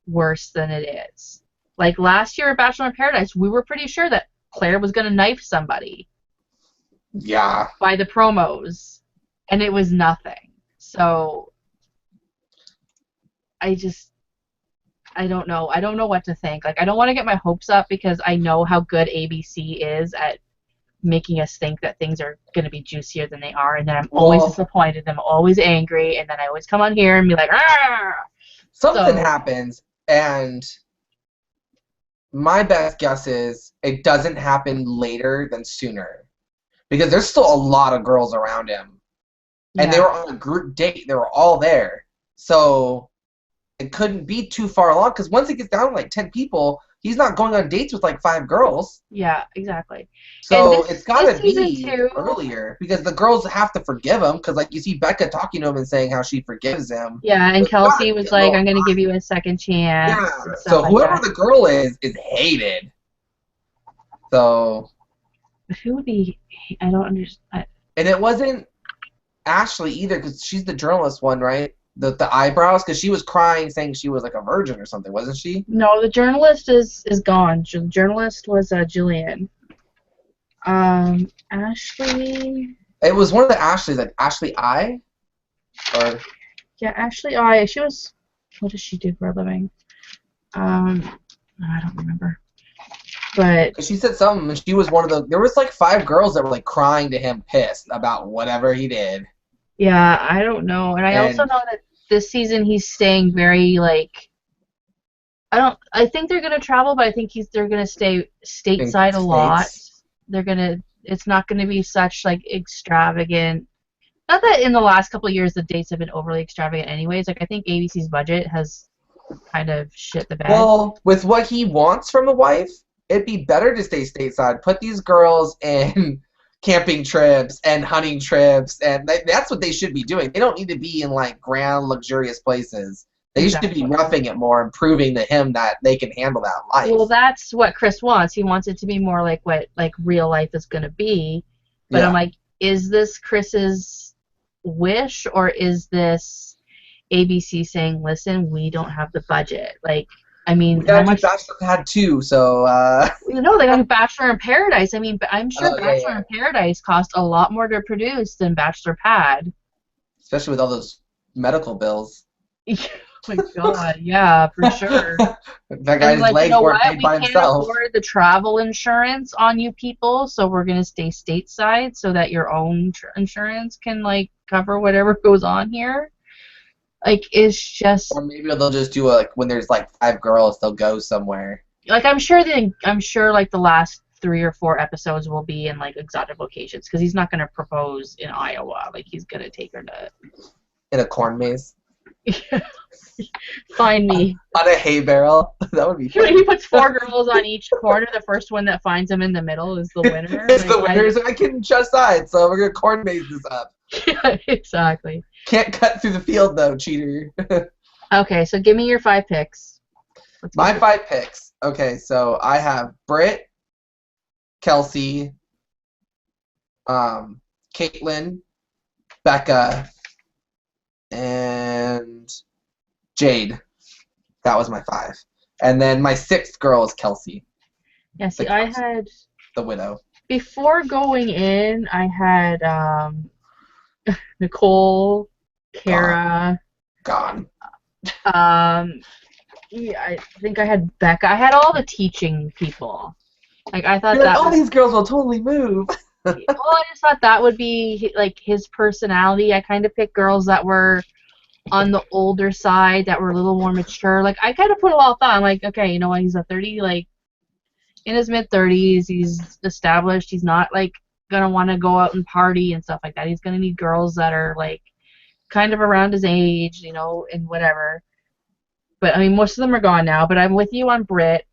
A: worse than it is. Like last year at Bachelor in Paradise, we were pretty sure that Claire was going to knife somebody
B: Yeah.
A: by the promos, and it was nothing. So I don't know. I don't know what to think. Like I don't want to get my hopes up because I know how good ABC is at making us think that things are going to be juicier than they are, and then I'm always disappointed, I'm always angry, and then I always come on here and be like, ah!
B: Something happens, and my best guess is it doesn't happen later than sooner, because there's still a lot of girls around him, and they were on a group date. They were all there, so it couldn't be too far along. Because once it gets down to like 10 people, he's not going on dates with like 5 girls.
A: Yeah, exactly.
B: So it's got to be earlier, because the girls have to forgive him, because like you see Becca talking to him and saying how she forgives him.
A: Yeah, and Kelsey was like, I'm going to give you a second chance.
B: Yeah,
A: and stuff
B: so
A: like
B: whoever
A: that.
B: the girl is hated. So.
A: Who would be? I don't understand.
B: And it wasn't Ashley either, because she's the journalist one, right? The eyebrows, because she was crying saying she was like a virgin or something, wasn't she?
A: No, the journalist is gone. The journalist was Jillian. Ashley.
B: It was one of the Ashleys, like Ashley I? Or
A: Yeah, Ashley I. She was. What does she do for a living? I don't remember. But
B: she said something, and she was one of the. There was like 5 girls that were like crying to him, pissed about whatever he did.
A: Yeah, I don't know, and I also know that this season he's staying very like. I think they're gonna travel, but I think they're gonna stay stateside a lot. They're gonna. It's not gonna be such like extravagant. Not that in the last couple of years the dates have been overly extravagant, anyways. Like I think ABC's budget has kind of shit the bed.
B: Well, with what he wants from a wife, it'd be better to stay stateside. Put these girls in camping trips and hunting trips, and that's what they should be doing. They don't need to be in like grand, luxurious places. They should be roughing it more and proving to him that they can handle that life.
A: Well, that's what Chris wants. He wants it to be more like what like real life is going to be. But I'm like, is this Chris's wish, or is this ABC saying, listen, we don't have the budget? Like, I mean, how much?
B: Bachelor had 2, so.
A: No, they got Bachelor in Paradise. I mean, I'm sure Bachelor in Paradise cost a lot more to produce than Bachelor Pad.
B: Especially with all those medical bills.
A: Oh my god, yeah, for sure.
B: That guy's legs weren't paid by himself.
A: We can't afford the travel insurance on you people, so we're gonna stay stateside so that your own insurance can like cover whatever goes on here. Like it's just.
B: Or maybe they'll just do like when there's like 5 girls, they'll go somewhere.
A: Like I'm sure like the last 3 or 4 episodes will be in like exotic locations because he's not gonna propose in Iowa. Like he's gonna take her to.
B: In a corn maze.
A: Find me.
B: On a hay barrel. That would be fun.
A: He puts 4 girls on each corner. The first one that finds him in the middle is the winner.
B: It's the winner. So I can just side, so we're going to corn maze this up.
A: Yeah, exactly.
B: Can't cut through the field, though, cheater.
A: Okay, so give me your 5 picks.
B: My 5 picks. Okay, so I have Britt, Kelsey, Caitlin, Becca, and Jade. That was my 5. And then my 6th girl is Kelsey.
A: Yeah, see, I had...
B: The widow.
A: Before going in, I had Nicole, Kara.
B: Gone.
A: Yeah, I think I had Becca. I had all the teaching people. Like, I thought
B: these girls will totally move.
A: Well, I just thought that would be, like, his personality. I kind of picked girls that were on the older side, that were a little more mature. Like, I kind of put a lot of thought. I'm like, okay, you know what? He's a 30, like, in his mid-30s. He's established. He's not, like, going to want to go out and party and stuff like that. He's going to need girls that are, like, kind of around his age, you know, and whatever. But, I mean, most of them are gone now. But I'm with you on Britt.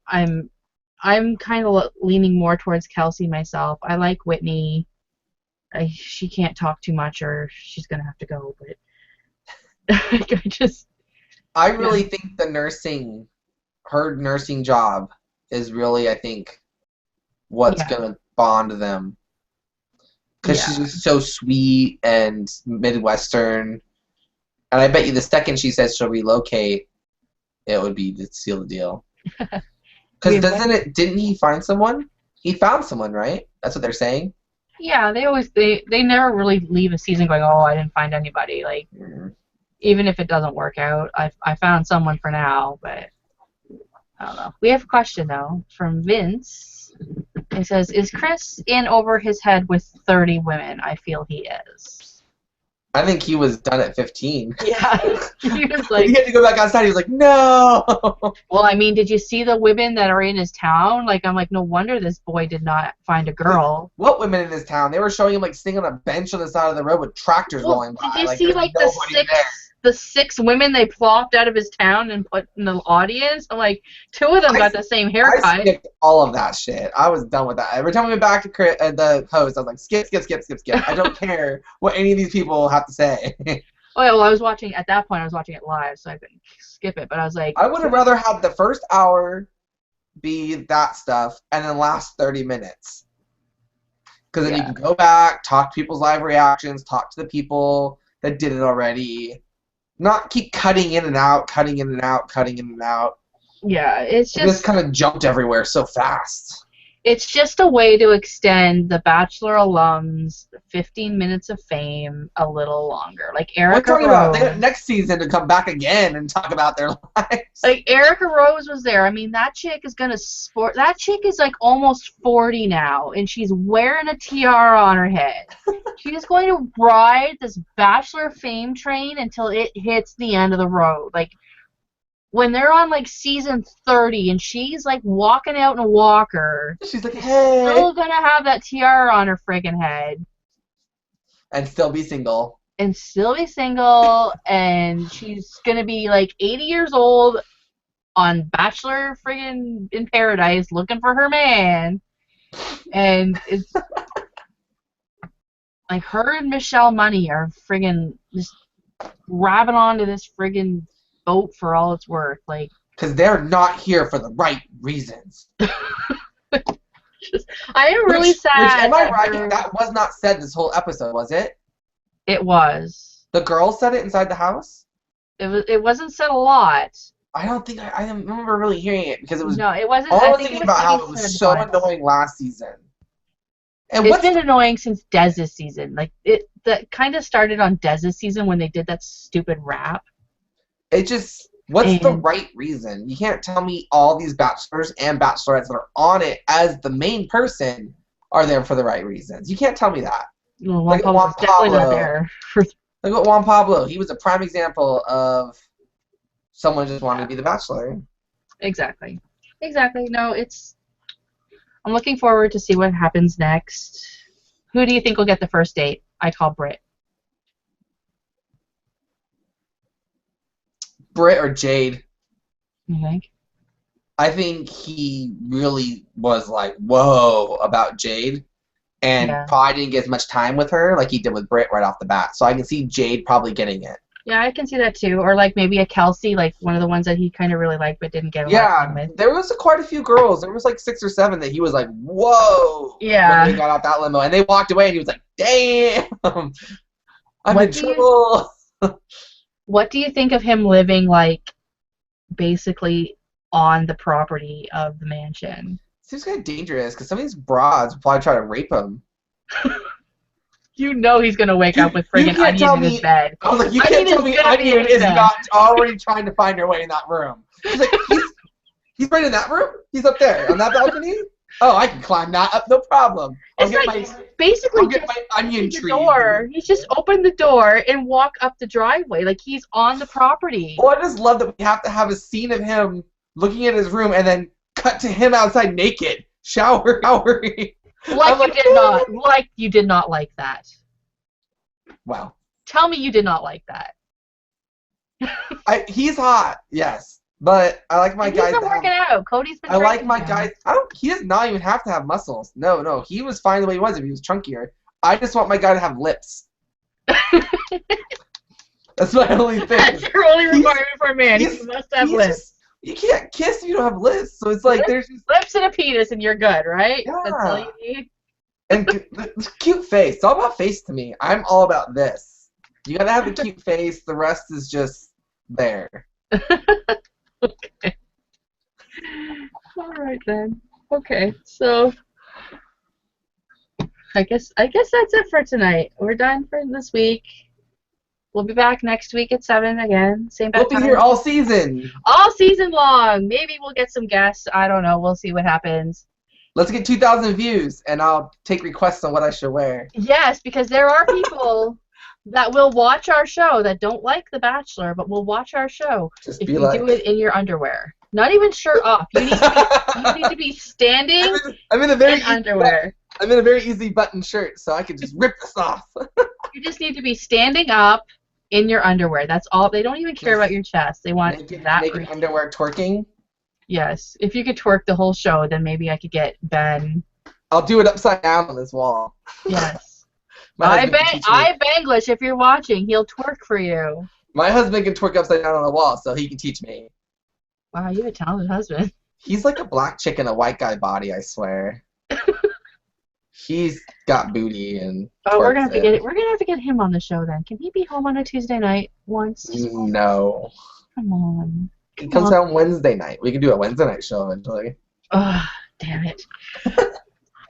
A: I'm kind of leaning more towards Kelsey myself. I like Whitney. She can't talk too much or she's going to have to go. But
B: I really think her nursing job is really, I think, what's going to bond them. Because she's just so sweet and Midwestern. And I bet you the second she says she'll relocate, it would be to seal the deal. Because didn't he find someone? He found someone, right? That's what they're saying?
A: Yeah, they never really leave a season going, oh, I didn't find anybody. Like, even if it doesn't work out, I found someone for now, but I don't know. We have a question, though, from Vince. It says, is Chris in over his head with 30 women? I feel he is.
B: I think he was done at 15.
A: Yeah. He was like...
B: He had to go back outside. He was like, no!
A: Well, I mean, did you see the women that are in his town? Like, I'm like, no wonder this boy did not find a girl.
B: What women in his town? They were showing him, like, sitting on a bench on the side of the road with tractors rolling by.
A: Did you see, like, the 6 women they plopped out of his town and put in the audience? I'm like, 2 of them got the same haircut.
B: I skipped all of that shit. I was done with that. Every time we went back to the host, I was like, skip. I don't care what any of these people have to say.
A: Oh, yeah, well, at that point, I was watching it live, so I couldn't skip it, but I was like...
B: I would have rather had the first hour be that stuff and then last 30 minutes. Because then you can go back, talk to people's live reactions, talk to the people that did it already. Not keep cutting in and out.
A: Yeah, it's just...
B: It just kind of jumped everywhere so fast.
A: It's just a way to extend the Bachelor alums' 15 minutes of fame a little longer. Like Erica Rose.
B: They got next season to come back again and talk about their lives.
A: Like Erica Rose was there. I mean, that chick is gonna sport. That chick is like almost 40 now, and she's wearing a tiara on her head. She's going to ride this Bachelor fame train until it hits the end of the road. Like, when they're on, like, season 30 and she's, like, walking out in a walker,
B: she's like, hey.
A: Still gonna have that tiara on her friggin' head.
B: And still be single.
A: And she's gonna be, like, 80 years old on Bachelor friggin' in Paradise looking for her man. And it's... like, her and Michelle Money are friggin' just grabbing onto this friggin' boat for all it's worth, like,
B: because they're not here for the right reasons.
A: I am really sad.
B: Am I right? That was not said this whole episode, was it?
A: It was.
B: The girl said it inside the house?
A: It wasn't said a lot.
B: I don't think I remember really hearing it because it was.
A: No, it wasn't.
B: I was thinking about how it was so annoying last season. And
A: it's been annoying since Dez's season. Like that kind of started on Dez's season when they did that stupid rap.
B: It just, what's the right reason? You can't tell me all these bachelors and bachelorettes that are on it as the main person are there for the right reasons. You can't tell me that.
A: Well, Juan Pablo's definitely not there.
B: Look at Juan Pablo. He was a prime example of someone just wanting to be the bachelor.
A: Exactly. No, I'm looking forward to see what happens next. Who do you think will get the first date? I call Britt.
B: Britt or Jade.
A: You think?
B: I think he really was like, whoa, about Jade. And probably didn't get as much time with her like he did with Britt right off the bat. So I can see Jade probably getting it.
A: Yeah, I can see that too. Or like maybe a Kelsey, like one of the ones that he kind of really liked but didn't get a lot of time with.
B: There was quite a few girls. There was like 6 or 7 that he was like, whoa.
A: Yeah.
B: When they got out that limo. And they walked away and he was like, damn. I'm in trouble.
A: What do you think of him living like basically on the property of the mansion?
B: Seems kind of dangerous because some of these broads will probably try to rape him.
A: You know he's gonna wake up with
B: You
A: friggin'
B: can't tell
A: Onion in
B: me.
A: his bed.
B: I was like, you can't tell me Onion is not already trying to find her way in that room. He's like, he's right in that room. He's up there on that balcony. Oh, I can climb that up, no problem. I'll get my onion tree.
A: Door. He's just opened the door and walk up the driveway like he's on the property.
B: Well, I just love that we have to have a scene of him looking at his room and then cut to him outside naked, showering.
A: Like you did not like that.
B: Wow.
A: Tell me you did not like that.
B: He's hot, yes. But I like my guys.
A: He's been working out. Cody's been.
B: I like my guys. He does not even have to have muscles. No. He was fine the way he was if he was chunkier. I just want my guy to have lips. That's my only thing.
A: That's your only requirement for a man. He must have lips.
B: You can't kiss if you don't have lips. So it's like there's just
A: lips and a penis and you're good, right?
B: Yeah.
A: That's all you need.
B: And cute face. It's all about face to me. I'm all about this. You gotta have a cute face. The rest is just there.
A: Okay. All right then. Okay, so I guess that's it for tonight. We're done for this week. We'll be back next week at 7 again. Same bad time.
B: We'll be here all season.
A: All season long. Maybe we'll get some guests. I don't know. We'll see what happens.
B: Let's get 2,000 views, and I'll take requests on what I should wear.
A: Yes, because there are people that will watch our show that don't like The Bachelor, but will watch our show if you do it in your underwear. Not even shirt off. You need to be standing
B: I'm in a very
A: in underwear.
B: I'm in a very easy button shirt, so I can just rip this off.
A: You just need to be standing up in your underwear. That's all. They don't even care about your chest. They want
B: naked underwear twerking.
A: Yes. If you could twerk the whole show, then maybe I could get Ben.
B: I'll do it upside down on this wall.
A: Yes. I Banglish, if you're watching, he'll twerk for you.
B: My husband can twerk upside down on the wall, so he can teach me.
A: Wow, you have a talented husband.
B: He's like a black chick in a white guy body, I swear. He's got booty and.
A: Oh, we're gonna have to get him on the show then. Can he be home on a Tuesday night once?
B: No.
A: Come on.
B: He comes out Wednesday night. We can do a Wednesday night show eventually.
A: Oh, damn it.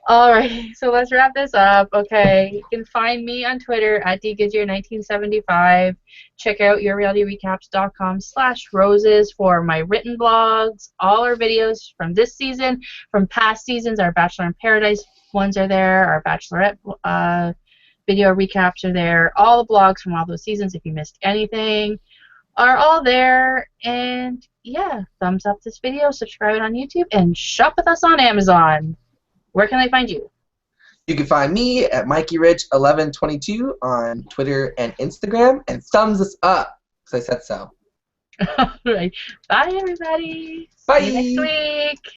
A: All right, so let's wrap this up. Okay, you can find me on Twitter at dgoodyear1975. Check out yourrealityrecaps.com/roses for my written blogs, all our videos from this season, from past seasons. Our Bachelor in Paradise ones are there. Our Bachelorette video recaps are there. All the blogs from all those seasons, if you missed anything, are all there. And yeah, thumbs up this video, subscribe it on YouTube, and shop with us on Amazon. Where can they find you?
B: You can find me at MikeyRich1122 on Twitter and Instagram, and thumbs us up, because I said so.
A: All right. Bye, everybody.
B: Bye.
A: See you next week.